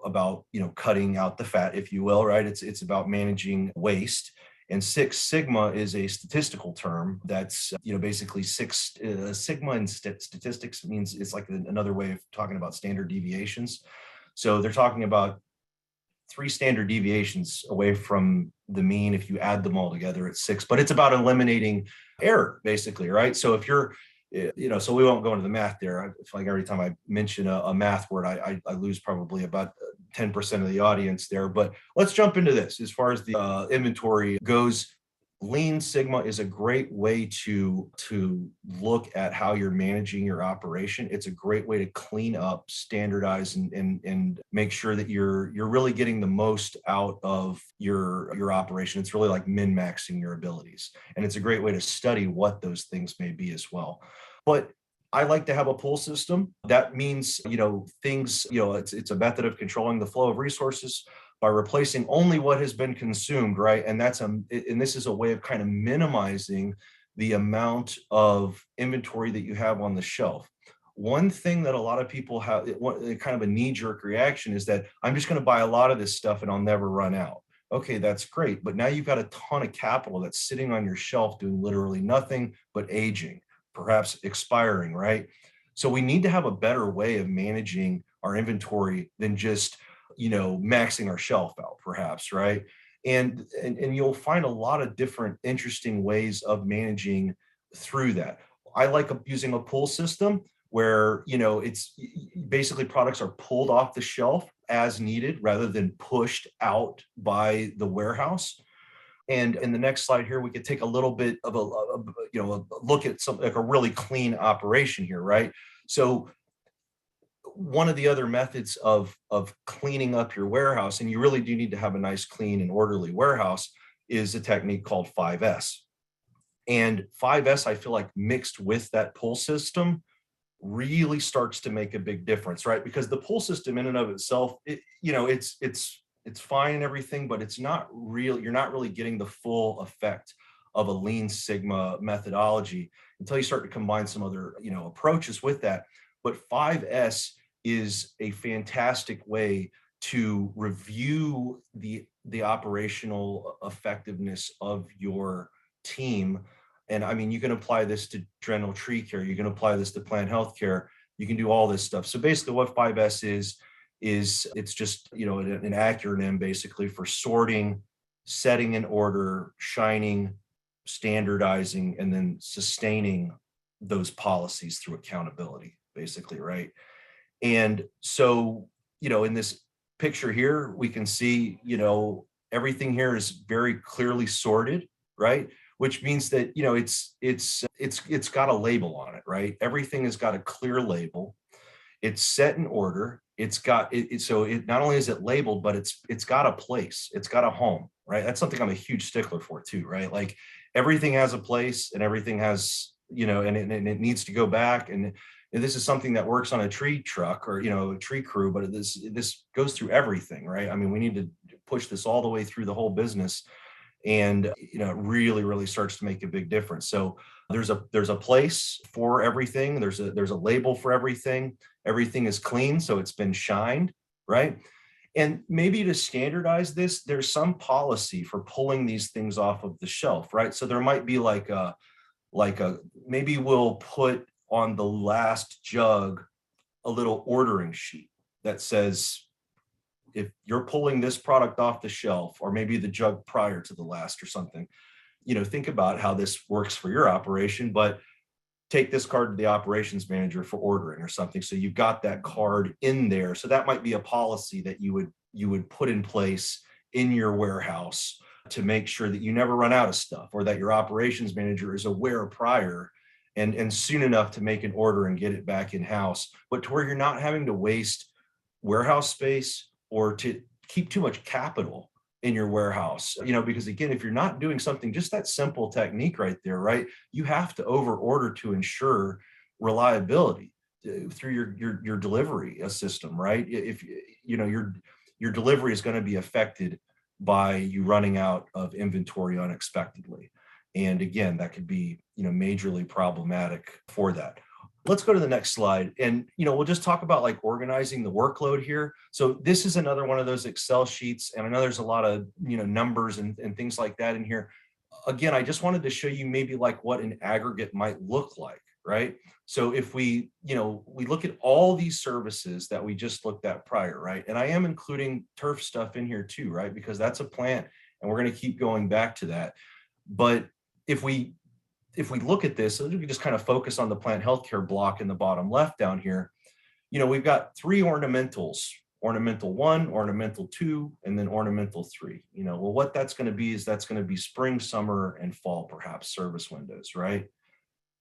about, cutting out the fat, if you will, right? It's about managing waste. And Six Sigma is a statistical term that's, basically Sigma in statistics means it's like another way of talking about standard deviations. So they're talking about 3 standard deviations away from the mean. If you add them all together, it's 6, but it's about eliminating error, basically, right? So if you're, so we won't go into the math there. I feel like every time I mention a math word, I lose probably about 10% of the audience there. But let's jump into this. As far as the inventory goes, Lean Sigma is a great way to look at how you're managing your operation. It's a great way to clean up, standardize, and make sure that you're really getting the most out of your operation. It's really like min-maxing your abilities. And it's a great way to study what those things may be as well. But I like to have a pull system. That means, things, it's a method of controlling the flow of resources by replacing only what has been consumed, right? And this is a way of kind of minimizing the amount of inventory that you have on the shelf. One thing that a lot of people have, kind of a knee-jerk reaction, is that I'm just going to buy a lot of this stuff and I'll never run out. Okay, that's great, but now you've got a ton of capital that's sitting on your shelf doing literally nothing but aging, perhaps expiring, right? So we need to have a better way of managing our inventory than just maxing our shelf out, perhaps, right? And you'll find a lot of different interesting ways of managing through that. I like using a pull system where, it's basically products are pulled off the shelf as needed rather than pushed out by the warehouse. And in the next slide here, we could take a little bit of a look at something like a really clean operation here, right? So one of the other methods of cleaning up your warehouse, and you really do need to have a nice, clean, and orderly warehouse, is a technique called 5S. And 5S, I feel like, mixed with that pull system really starts to make a big difference, right? Because the pull system in and of itself, it's fine and everything, but it's not real. You're not really getting the full effect of a Lean Sigma methodology until you start to combine some other, approaches with that. But 5S is a fantastic way to review the the operational effectiveness of your team. And I mean, you can apply this to general tree care, you can apply this to plant health care, you can do all this stuff. So basically what 5S is it's just, an acronym basically for sorting, setting in order, shining, standardizing, and then sustaining those policies through accountability, basically, right? And so, in this picture here, we can see, everything here is very clearly sorted, right? Which means that, it's got a label on it, right? Everything has got a clear label. It's set in order. It's got it. So it not only is it labeled, but it's got a place. It's got a home, right? That's something I'm a huge stickler for too, right? Like everything has a place and everything has, and it needs to go back. And this is something that works on a tree truck or, a tree crew, but this goes through everything, right? I mean, we need to push this all the way through the whole business. And, it really, really starts to make a big difference. So there's a place for everything. There's a label for everything. Everything is clean, so it's been shined, right? And maybe to standardize this, there's some policy for pulling these things off of the shelf, right? So there might be maybe we'll put on the last jug a little ordering sheet that says, if you're pulling this product off the shelf, or maybe the jug prior to the last or something, think about how this works for your operation, but take this card to the operations manager for ordering or something. So you've got that card in there. So that might be a policy that you would put in place in your warehouse to make sure that you never run out of stuff, or that your operations manager is aware prior and soon enough to make an order and get it back in house, but to where you're not having to waste warehouse space or to keep too much capital in your warehouse, because again, if you're not doing something, just that simple technique right there, right? You have to over order to ensure reliability through your delivery system, right? If your delivery is going to be affected by you running out of inventory unexpectedly. And again, that could be, majorly problematic for that. Let's go to the next slide. And, we'll just talk about like organizing the workload here. So this is another one of those Excel sheets. And I know there's a lot of, numbers and things like that in here. Again, I just wanted to show you maybe like what an aggregate might look like, right? So if we look at all these services that we just looked at prior, right? And I am including turf stuff in here too, right? Because that's a plant and we're going to keep going back to that. But if we look at this, so we can just kind of focus on the plant healthcare block in the bottom left down here, we've got 3 ornamentals, ornamental 1, ornamental 2, and then ornamental 3. Well, what that's going to be is that's going to be spring, summer, and fall, perhaps service windows, right?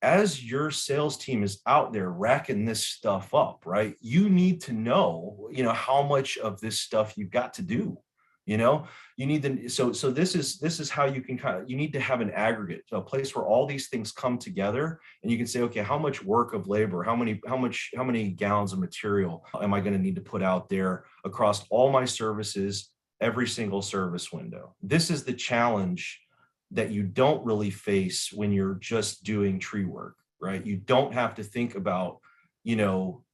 As your sales team is out there racking this stuff up, right? You need to know, how much of this stuff you've got to do. You need to, so this is how you can you need to have an aggregate, a place where all these things come together and you can say, okay, how much work of labor, how many gallons of material am I going to need to put out there across all my services, every single service window? This is the challenge that you don't really face when you're just doing tree work, right? You don't have to think about,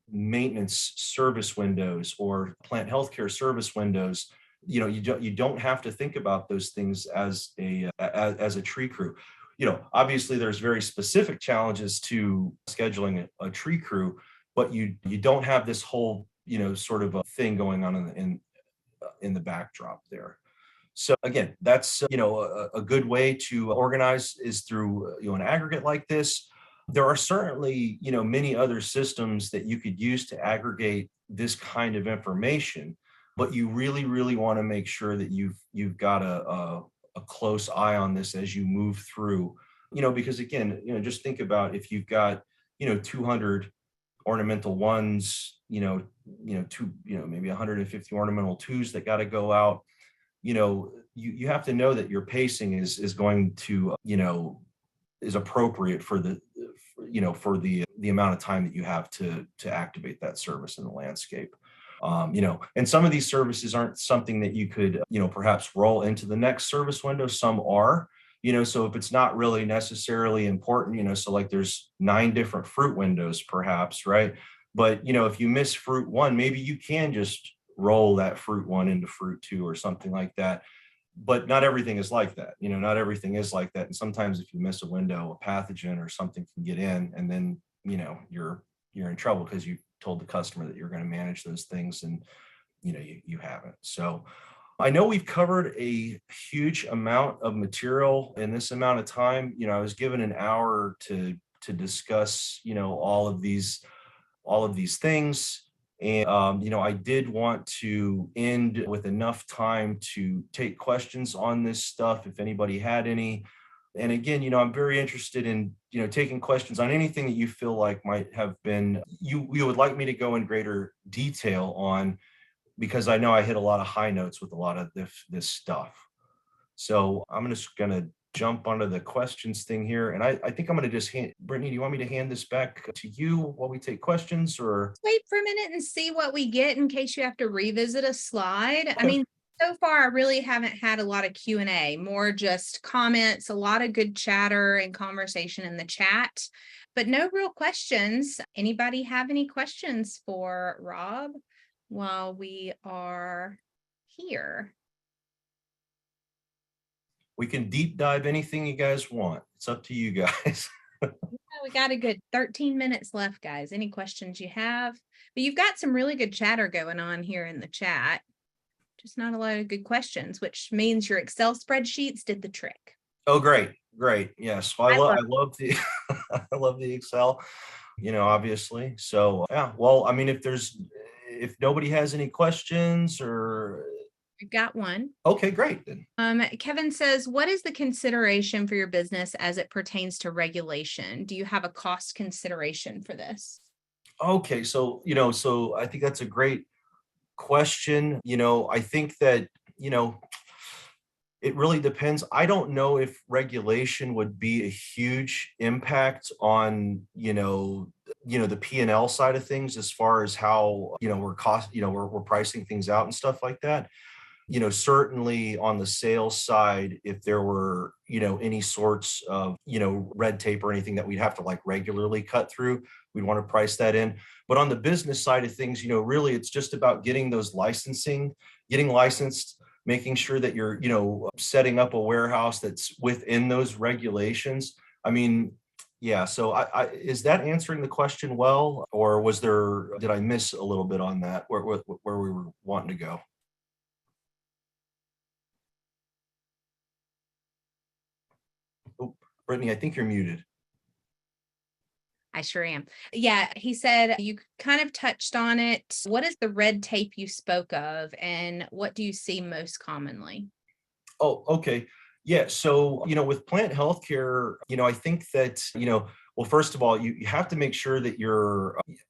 maintenance service windows or plant healthcare service windows. You don't have to think about those things as a tree crew. Obviously there's very specific challenges to scheduling a tree crew, but you don't have this whole, sort of a thing going on in the backdrop there. So again, that's, a good way to organize is through, an aggregate like this. There are certainly, many other systems that you could use to aggregate this kind of information. But you really, really want to make sure that you've got a close eye on this as you move through, because again, just think about if you've got, 200 ornamental 1s, maybe 150 ornamental 2s that got to go out, you have to know that your pacing is going to, is appropriate for the amount of time that you have to activate that service in the landscape. And some of these services aren't something that you could, perhaps roll into the next service window. Some are, so if it's not really necessarily important, so like there's 9 different fruit windows, perhaps, right? But, if you miss fruit 1, maybe you can just roll that fruit 1 into fruit 2 or something like that. But not everything is like that. Not everything is like that. And sometimes if you miss a window, a pathogen or something can get in, and then, you're in trouble because you told the customer that you're going to manage those things, and, you haven't. So I know we've covered a huge amount of material in this amount of time. I was given an hour to discuss, all of these things. And, I did want to end with enough time to take questions on this stuff if anybody had any. And again, I'm very interested in, taking questions on anything that you feel like might have been, you would like me to go in greater detail on, because I know I hit a lot of high notes with a lot of this stuff. So I'm just going to jump onto the questions thing here. And I think I'm going to just Brittany, do you want me to hand this back to you while we take questions, or? Wait for a minute and see what we get in case you have to revisit a slide. Okay. I mean, so far, I really haven't had a lot of Q&A, more just comments, a lot of good chatter and conversation in the chat, but no real questions. Anybody have any questions for Rob while we are here? We can deep dive anything you guys want. It's up to you guys. We got a good 13 minutes left, guys. Any questions you have? But you've got some really good chatter going on here in the chat. Just not a lot of good questions, which means your Excel spreadsheets did the trick. Oh, great. Yes. Well, I love the, I love the Excel, obviously. So yeah, well, I mean, if nobody has any questions, or. I've got one. Okay, great. Kevin says, what is the consideration for your business as it pertains to regulation? Do you have a cost consideration for this? Okay, so I think that's a great question. I think that, it really depends. I don't know if regulation would be a huge impact on, the P&L side of things, as far as how, we're pricing things out and stuff like that. Certainly on the sales side, if there were, any sorts of, red tape or anything that we'd have to like regularly cut through, we'd want to price that in. But on the business side of things, really it's just about getting getting licensed, making sure that you're, setting up a warehouse that's within those regulations. I mean, yeah. So is that answering the question well, or did I miss a little bit on that where we were wanting to go? Brittany, I think you're muted. I sure am. Yeah, he said you kind of touched on it. What is the red tape you spoke of, and what do you see most commonly? Oh, okay. Yeah. So, with plant healthcare, I think that, well, first of all, you have to make sure that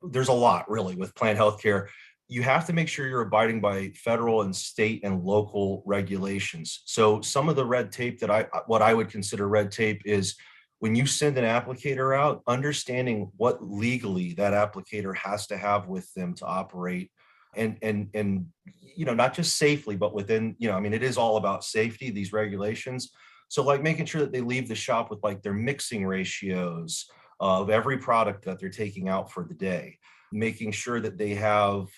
there's a lot really with plant healthcare. You have to make sure you're abiding by federal and state and local regulations. So some of the red tape what I would consider red tape is when you send an applicator out, understanding what legally that applicator has to have with them to operate, and not just safely, but within, I mean, it is all about safety, these regulations. So like making sure that they leave the shop with like their mixing ratios of every product that they're taking out for the day, making sure that they have,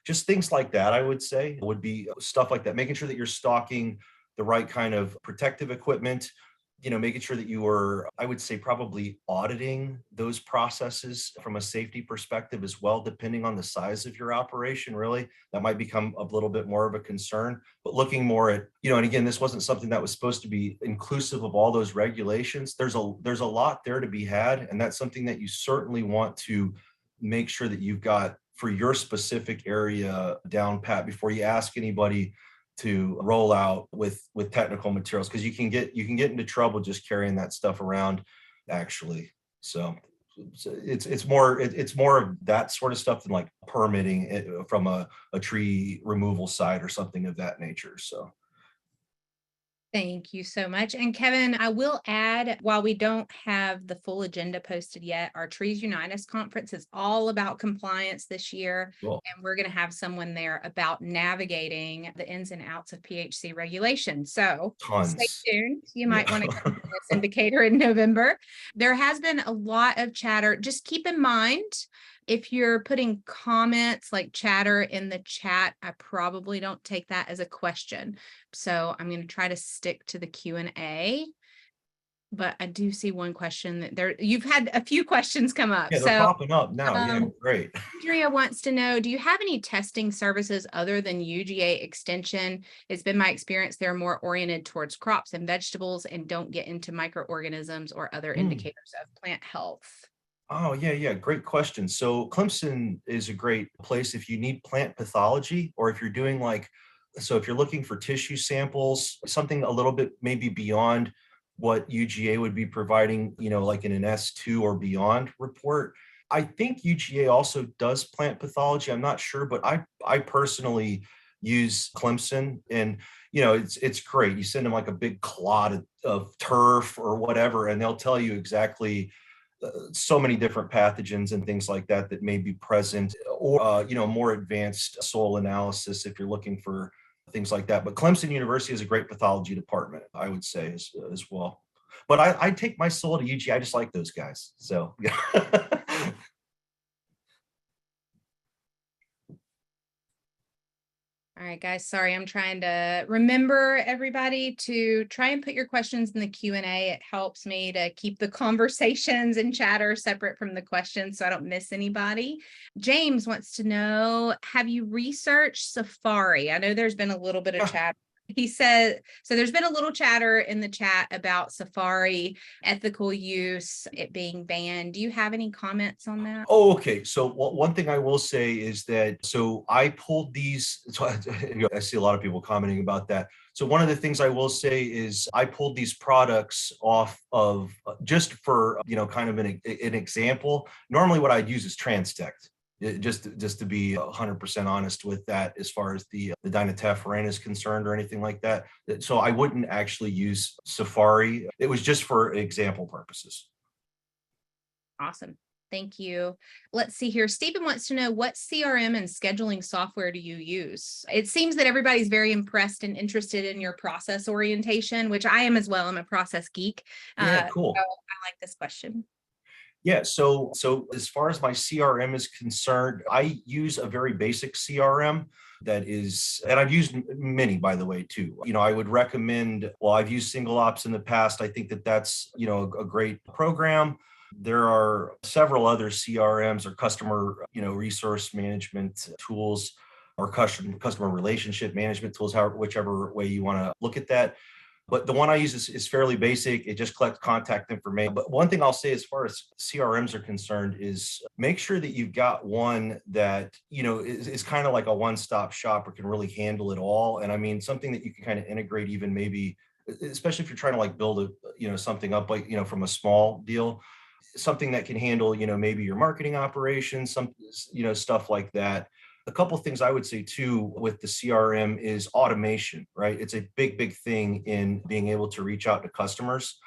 just things like that, I would say would be stuff like that, making sure that you're stocking the right kind of protective equipment, making sure that you are, I would say, probably auditing those processes from a safety perspective as well, depending on the size of your operation, really. That might become a little bit more of a concern, but looking more at, and again, this wasn't something that was supposed to be inclusive of all those regulations. There's a lot there to be had, and that's something that you certainly want to make sure that you've got for your specific area down pat before you ask anybody to roll out with technical materials, because you can get into trouble just carrying that stuff around, actually. So it's more of that sort of stuff than like permitting it from a tree removal site or something of that nature. So Thank you so much. And Kevin, I will add, while we don't have the full agenda posted yet, our Trees Unite Us conference is all about compliance this year. cool. And we're going to have someone there about navigating the ins and outs of PHC regulation. So stay tuned. You might want to come to this indicator in November. There has been a lot of chatter. Just keep in mind, If you're putting comments like chatter in the chat, I probably don't take that as a question. So I'm going to try to stick to the Q&A. But I do see one question that you've had a few questions come up. Yeah, they're So popping up now. Yeah, great. Andrea wants to know, do you have any testing services other than UGA extension? It's been my experience they're more oriented towards crops and vegetables and don't get into microorganisms or other indicators of plant health. Oh, yeah. Great question. So Clemson is a great place if you need plant pathology, or if you're doing so if you're looking for tissue samples, something a little bit maybe beyond what UGA would be providing, like in an S2 or beyond report. I think UGA also does plant pathology. I'm not sure, but I personally use Clemson, and it's great. You send them like a big clod of turf or whatever, and they'll tell you exactly so many different pathogens and things like that that may be present, or more advanced soil analysis if you're looking for things like that. But Clemson University is a great pathology department, I would say, as well. But I take my soil to UG. I just like those guys. So yeah. All right, guys, sorry, I'm trying to remember everybody to try and put your questions in the Q&A. It helps me to keep the conversations and chatter separate from the questions so I don't miss anybody. James wants to know, have you researched Safari? I know there's been a little bit of chat. He said, so there's been a little chatter in the chat about Safari, ethical use, it being banned. Do you have any comments on that? Oh, okay. So one thing I will say is that, so I pulled these, so I see a lot of people commenting about that. So one of the things I will say is I pulled these products off of, just for, kind of an example. Normally what I'd use is Transtect. Just to be 100% honest with that, as far as the dinotefuran is concerned or anything like that. So I wouldn't actually use Safari. It was just for example purposes. Awesome. Thank you. Let's see here. Stephen wants to know, what CRM and scheduling software do you use? It seems that everybody's very impressed and interested in your process orientation, which I am as well. I'm a process geek. Yeah, cool. So I like this question. Yeah, so as far as my CRM is concerned, I use a very basic CRM that is, and I've used many, by the way, too. I would recommend, well, I've used Single Ops in the past. I think that's, a great program. There are several other CRMs or customer, resource management tools, or customer relationship management tools, whichever way you want to look at that. But the one I use is fairly basic. It just collects contact information. But one thing I'll say as far as CRMs are concerned is make sure that you've got one that, is kind of like a one-stop shop or can really handle it all. And I mean, something that you can kind of integrate, even maybe, especially if you're trying to build something up, from a small deal, something that can handle, maybe your marketing operations, some, stuff like that. A couple of things I would say too with the CRM is automation, right? It's a big thing in being able to reach out to customers.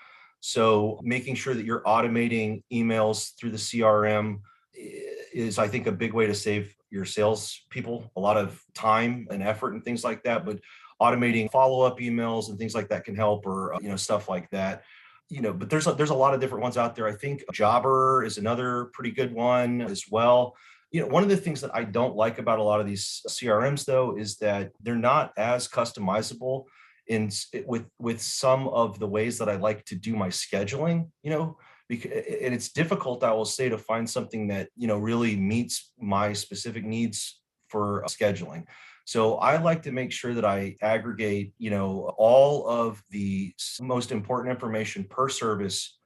So making sure that you're automating emails through the CRM is, I think, a big way to save your sales people a lot of time and effort and things like that. But automating follow-up emails and things like that can help, or, stuff like that. But there's a lot of different ones out there. I think Jobber is another pretty good one as well. One of the things that I don't like about a lot of these CRMs, though, is that they're not as customizable with some of the ways that I like to do my scheduling, because, and it's difficult, I will say, to find something that, really meets my specific needs for scheduling. So I like to make sure that I aggregate, all of the most important information per service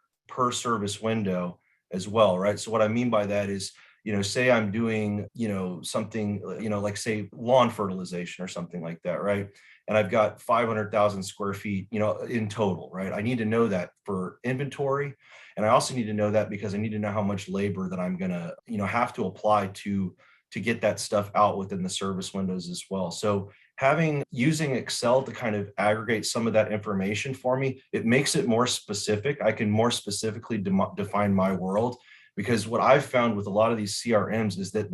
window as well, right? So what I mean by that is, say I'm doing, something, like say lawn fertilization or something like that, right? And I've got 500,000 square feet, in total, right? I need to know that for inventory. And I also need to know that because I need to know how much labor that I'm gonna, have to apply to get that stuff out within the service windows as well. So using Excel to kind of aggregate some of that information for me, it makes it more specific. I can more specifically define my world. Because what I've found with a lot of these CRMs is that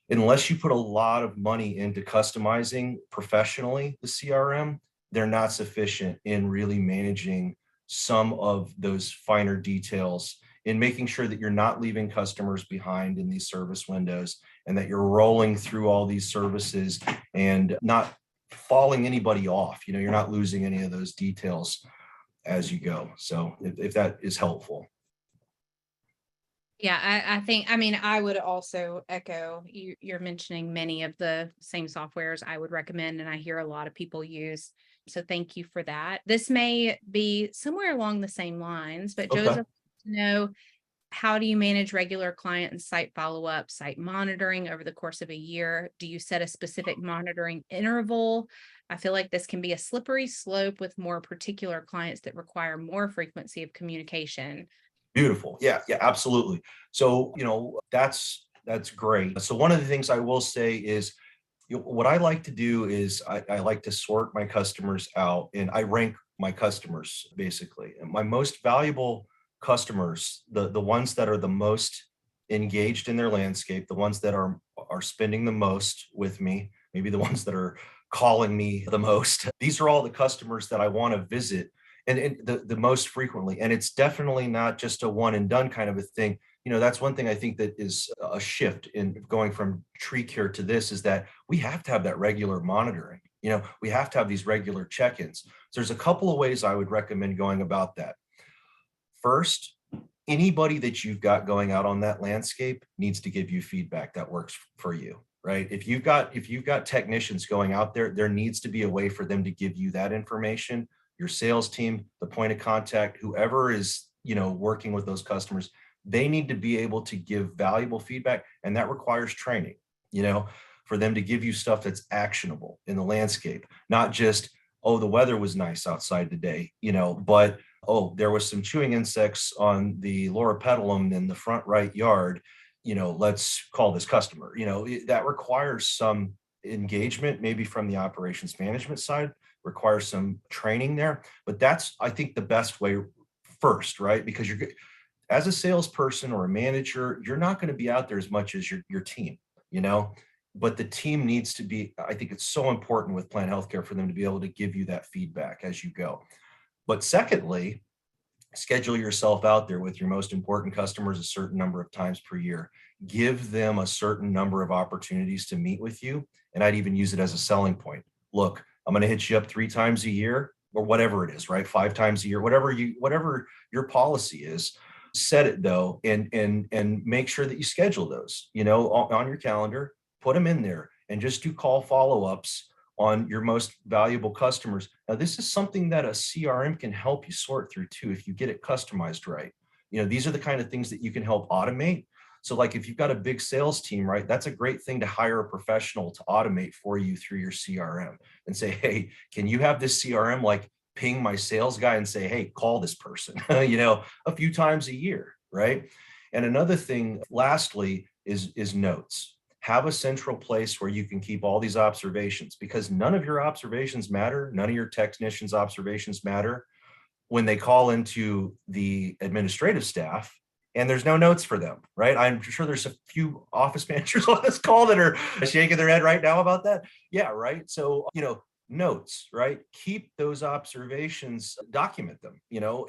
unless you put a lot of money into customizing professionally the CRM, they're not sufficient in really managing some of those finer details in making sure that you're not leaving customers behind in these service windows and that you're rolling through all these services and not falling anybody off. You're not losing any of those details as you go. So if that is helpful. Yeah, I think, I would also echo you're mentioning many of the same softwares I would recommend, and I hear a lot of people use. So thank you for that. This may be somewhere along the same lines, but Okay. Joseph, to know, how do you manage regular client and site follow-up, site monitoring over the course of a year? Do you set a specific monitoring interval? I feel like this can be a slippery slope with more particular clients that require more frequency of communication. Beautiful. Yeah, absolutely. So, that's great. So one of the things I will say is, what I like to do is I like to sort my customers out, and I rank my customers basically. And my most valuable customers, the ones that are the most engaged in their landscape, the ones that are spending the most with me, maybe the ones that are calling me the most. These are all the customers that I want to visit and the most frequently. And it's definitely not just a one and done kind of a thing. That's one thing I think that is a shift in going from tree care to this, is that we have to have that regular monitoring. We have to have these regular check-ins. So there's a couple of ways I would recommend going about that. First, anybody that you've got going out on that landscape needs to give you feedback that works for you, right? If you've got technicians going out there, there needs to be a way for them to give you that information. Your sales team, the point of contact, whoever is, working with those customers, they need to be able to give valuable feedback. And that requires training, for them to give you stuff that's actionable in the landscape, not just, oh, the weather was nice outside today, but, oh, there was some chewing insects on the loropetalum in the front right yard, let's call this customer. That requires some engagement, maybe from the operations management side, requires some training there. But that's, I think, the best way first, right? Because as a salesperson or a manager, you're not going to be out there as much as your team, but the team needs to be, I think it's so important with Plant Healthcare for them to be able to give you that feedback as you go. But secondly, schedule yourself out there with your most important customers a certain number of times per year. Give them a certain number of opportunities to meet with you. And I'd even use it as a selling point. Look, I'm going to hit you up 3 times a year, or whatever it is, right? 5 times a year, whatever your policy is. Set it though, and make sure that you schedule those, on your calendar, put them in there, and just do call follow-ups on your most valuable customers. Now, this is something that a CRM can help you sort through too, if you get it customized right. These are the kind of things that you can help automate. So like if you've got a big sales team, right, that's a great thing to hire a professional to automate for you through your CRM and say, hey, can you have this CRM like ping my sales guy and say, hey, call this person, a few times a year, right? And another thing, lastly, is notes. Have a central place where you can keep all these observations, because none of your observations matter. None of your technicians' observations matter when they call into the administrative staff and there's no notes for them, right? I'm sure there's a few office managers on this call that are shaking their head right now about that. Yeah, right. So, notes, right? Keep those observations, document them,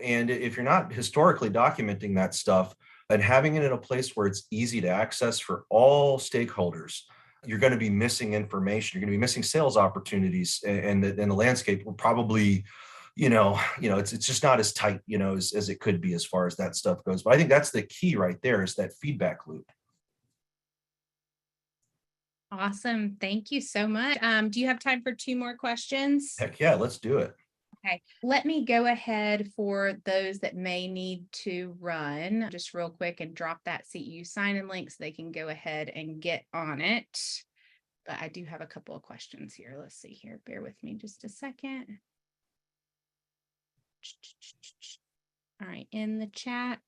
and if you're not historically documenting that stuff and having it in a place where it's easy to access for all stakeholders, you're going to be missing information. You're going to be missing sales opportunities, and the landscape will probably, it's just not as tight, as it could be as far as that stuff goes. But I think that's the key right there, is that feedback loop. Awesome. Thank you so much. Do you have time for 2 more questions? Heck yeah, let's do it. Okay, let me go ahead for those that may need to run just real quick and drop that CEU sign-in link so they can go ahead and get on it. But I do have a couple of questions here. Let's see here. Bear with me just a second. All right, in the chat.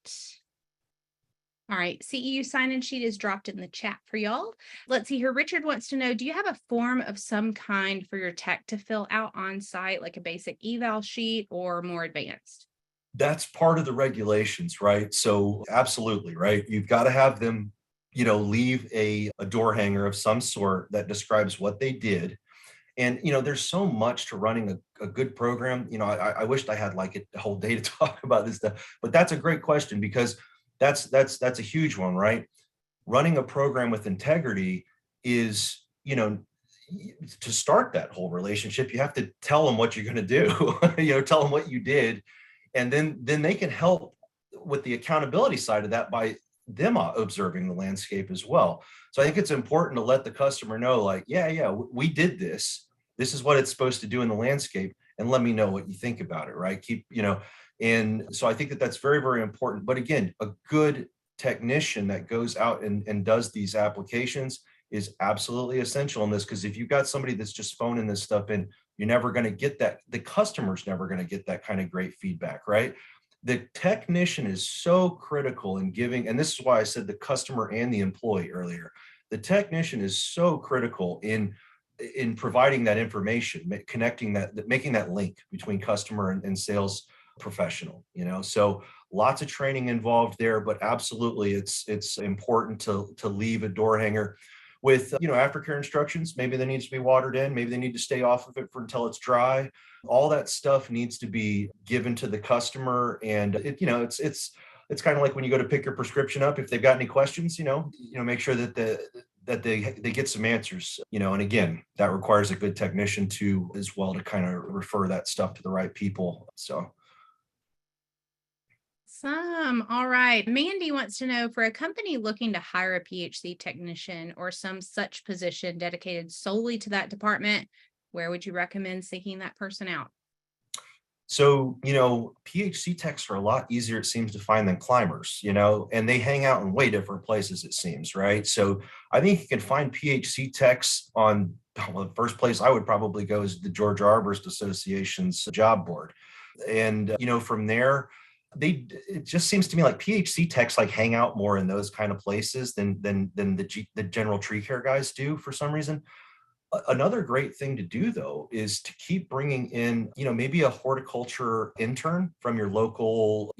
All right, CEU sign-in sheet is dropped in the chat for y'all. Let's see here. Richard wants to know, do you have a form of some kind for your tech to fill out on site, like a basic eval sheet or more advanced? That's part of the regulations, right? So absolutely, right? You've got to have them, leave a door hanger of some sort that describes what they did. And, there's so much to running a good program. I wished I had like a whole day to talk about this stuff, but that's a great question, because That's a huge one, right? Running a program with integrity is, to start that whole relationship, you have to tell them what you're going to do, tell them what you did. And then they can help with the accountability side of that by them observing the landscape as well. So I think it's important to let the customer know, like, yeah, we did this. This is what it's supposed to do in the landscape. And let me know what you think about it, right? And so I think that that's very, very important. But again, a good technician that goes out and does these applications is absolutely essential in this, because if you've got somebody that's just phoning this stuff in, you're never going to get that. The customer's never going to get that kind of great feedback, right? The technician is so critical in giving, and this is why I said the customer and the employee earlier. The technician is so critical in providing that information, connecting that, making that link between customer and sales professional. So lots of training involved there, but absolutely it's important to leave a door hanger with aftercare instructions. Maybe they needs to be watered in, maybe they need to stay off of it until it's dry. All that stuff needs to be given to the customer. And it's kind of like when you go to pick your prescription up, if they've got any questions, make sure that they get some answers, and again, that requires a good technician too, as well, to kind of refer that stuff to the right people. So. All right. Mandy wants to know, for a company looking to hire a PHC technician or some such position dedicated solely to that department, where would you recommend seeking that person out? So, PHC techs are a lot easier, it seems, to find than climbers, and they hang out in way different places, it seems, right? So I think you can find PHC techs on, well, the first place I would probably go is the Georgia Arborist Association's job board. And, from there, it just seems to me like PHC techs like hang out more in those kind of places than the general tree care guys do for some reason. Another great thing to do, though, is to keep bringing in, maybe a horticulture intern from your local,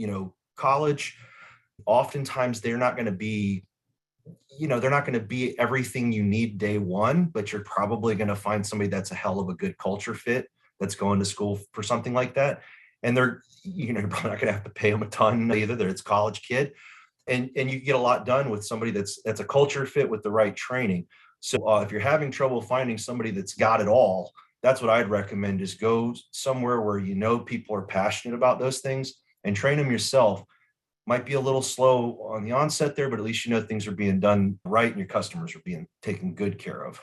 college. Oftentimes they're not going to be, everything you need day one, but you're probably going to find somebody that's a hell of a good culture fit that's going to school for something like that. And you're probably not going to have to pay them a ton either. It's a college kid, and you get a lot done with somebody that's a culture fit with the right training. So if you're having trouble finding somebody that's got it all, that's what I'd recommend, is go somewhere where people are passionate about those things and train them yourself. Might be a little slow on the onset there, but at least things are being done right and your customers are being taken good care of.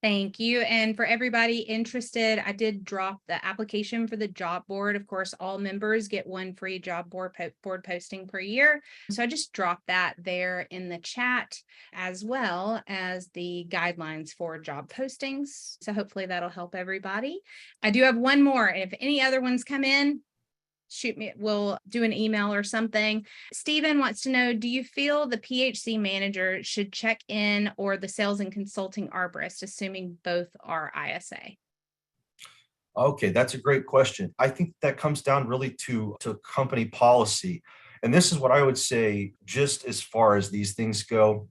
Thank you. And for everybody interested, I did drop the application for the job board. Of course, all members get one free job board posting per year. So I just dropped that there in the chat, as well as the guidelines for job postings. So hopefully that'll help everybody. I do have one more. If any other ones come in, shoot me, we'll do an email or something. Stephen wants to know, do you feel the PHC manager should check in, or the sales and consulting arborist, assuming both are ISA? Okay, that's a great question. I think that comes down really to company policy. And this is what I would say, just as far as these things go.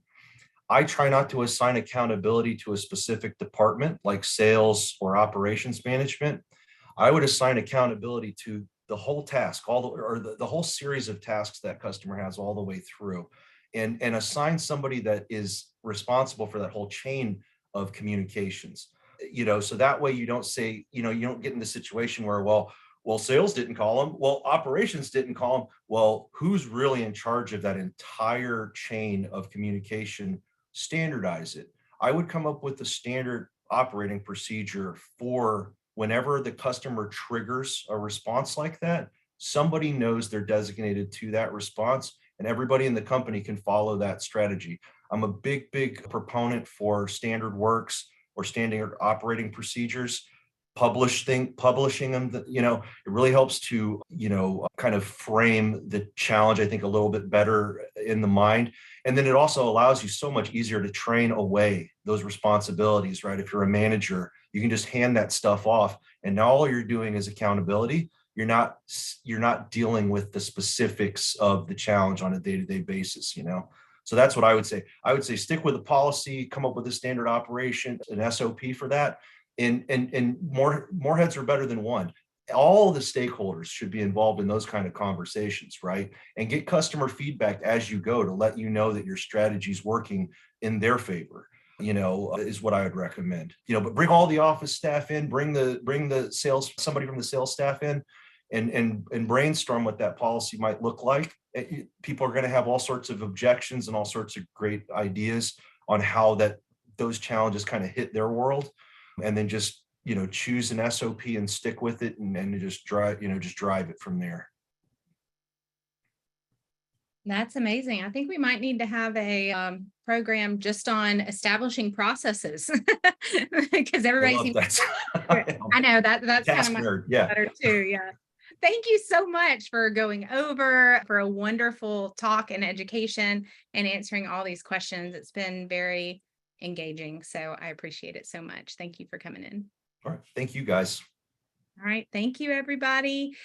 I try not to assign accountability to a specific department like sales or operations management. I would assign accountability to the whole task, the whole series of tasks that customer has all the way through, and assign somebody that is responsible for that whole chain of communications. So that way you don't say, you don't get in the situation where, well, sales didn't call them, well, operations didn't call them. Well, who's really in charge of that entire chain of communication? Standardize it. I would come up with a standard operating procedure for whenever the customer triggers a response like that. Somebody knows they're designated to that response, and everybody in the company can follow that strategy. I'm a big proponent for standard works or standard operating procedures. Publishing them, it really helps to, kind of frame the challenge, I think, a little bit better in the mind. And then it also allows you so much easier to train away those responsibilities, right? If you're a manager, you can just hand that stuff off, and now all you're doing is accountability. You're not dealing with the specifics of the challenge on a day-to-day basis, So that's what I would say. I would say stick with the policy, come up with a standard operation, an SOP for that. And more heads are better than one. all the stakeholders should be involved in those kind of conversations, right? And get customer feedback as you go to let you know that your strategy is working in their favor, is what I would recommend. But bring all the office staff in, bring the sales, somebody from the sales staff in, and brainstorm what that policy might look like. People are going to have all sorts of objections and all sorts of great ideas on how those challenges kind of hit their world, and then just choose an SOP and stick with it, and just drive it from there. That's amazing. I think we might need to have a program just on establishing processes because everybody seems I know that's kind of my better too. Yeah. Thank you so much for going over for a wonderful talk and education and answering all these questions. It's been very engaging. So I appreciate it so much. Thank you for coming in. All right. Thank you, guys. All right. Thank you, everybody.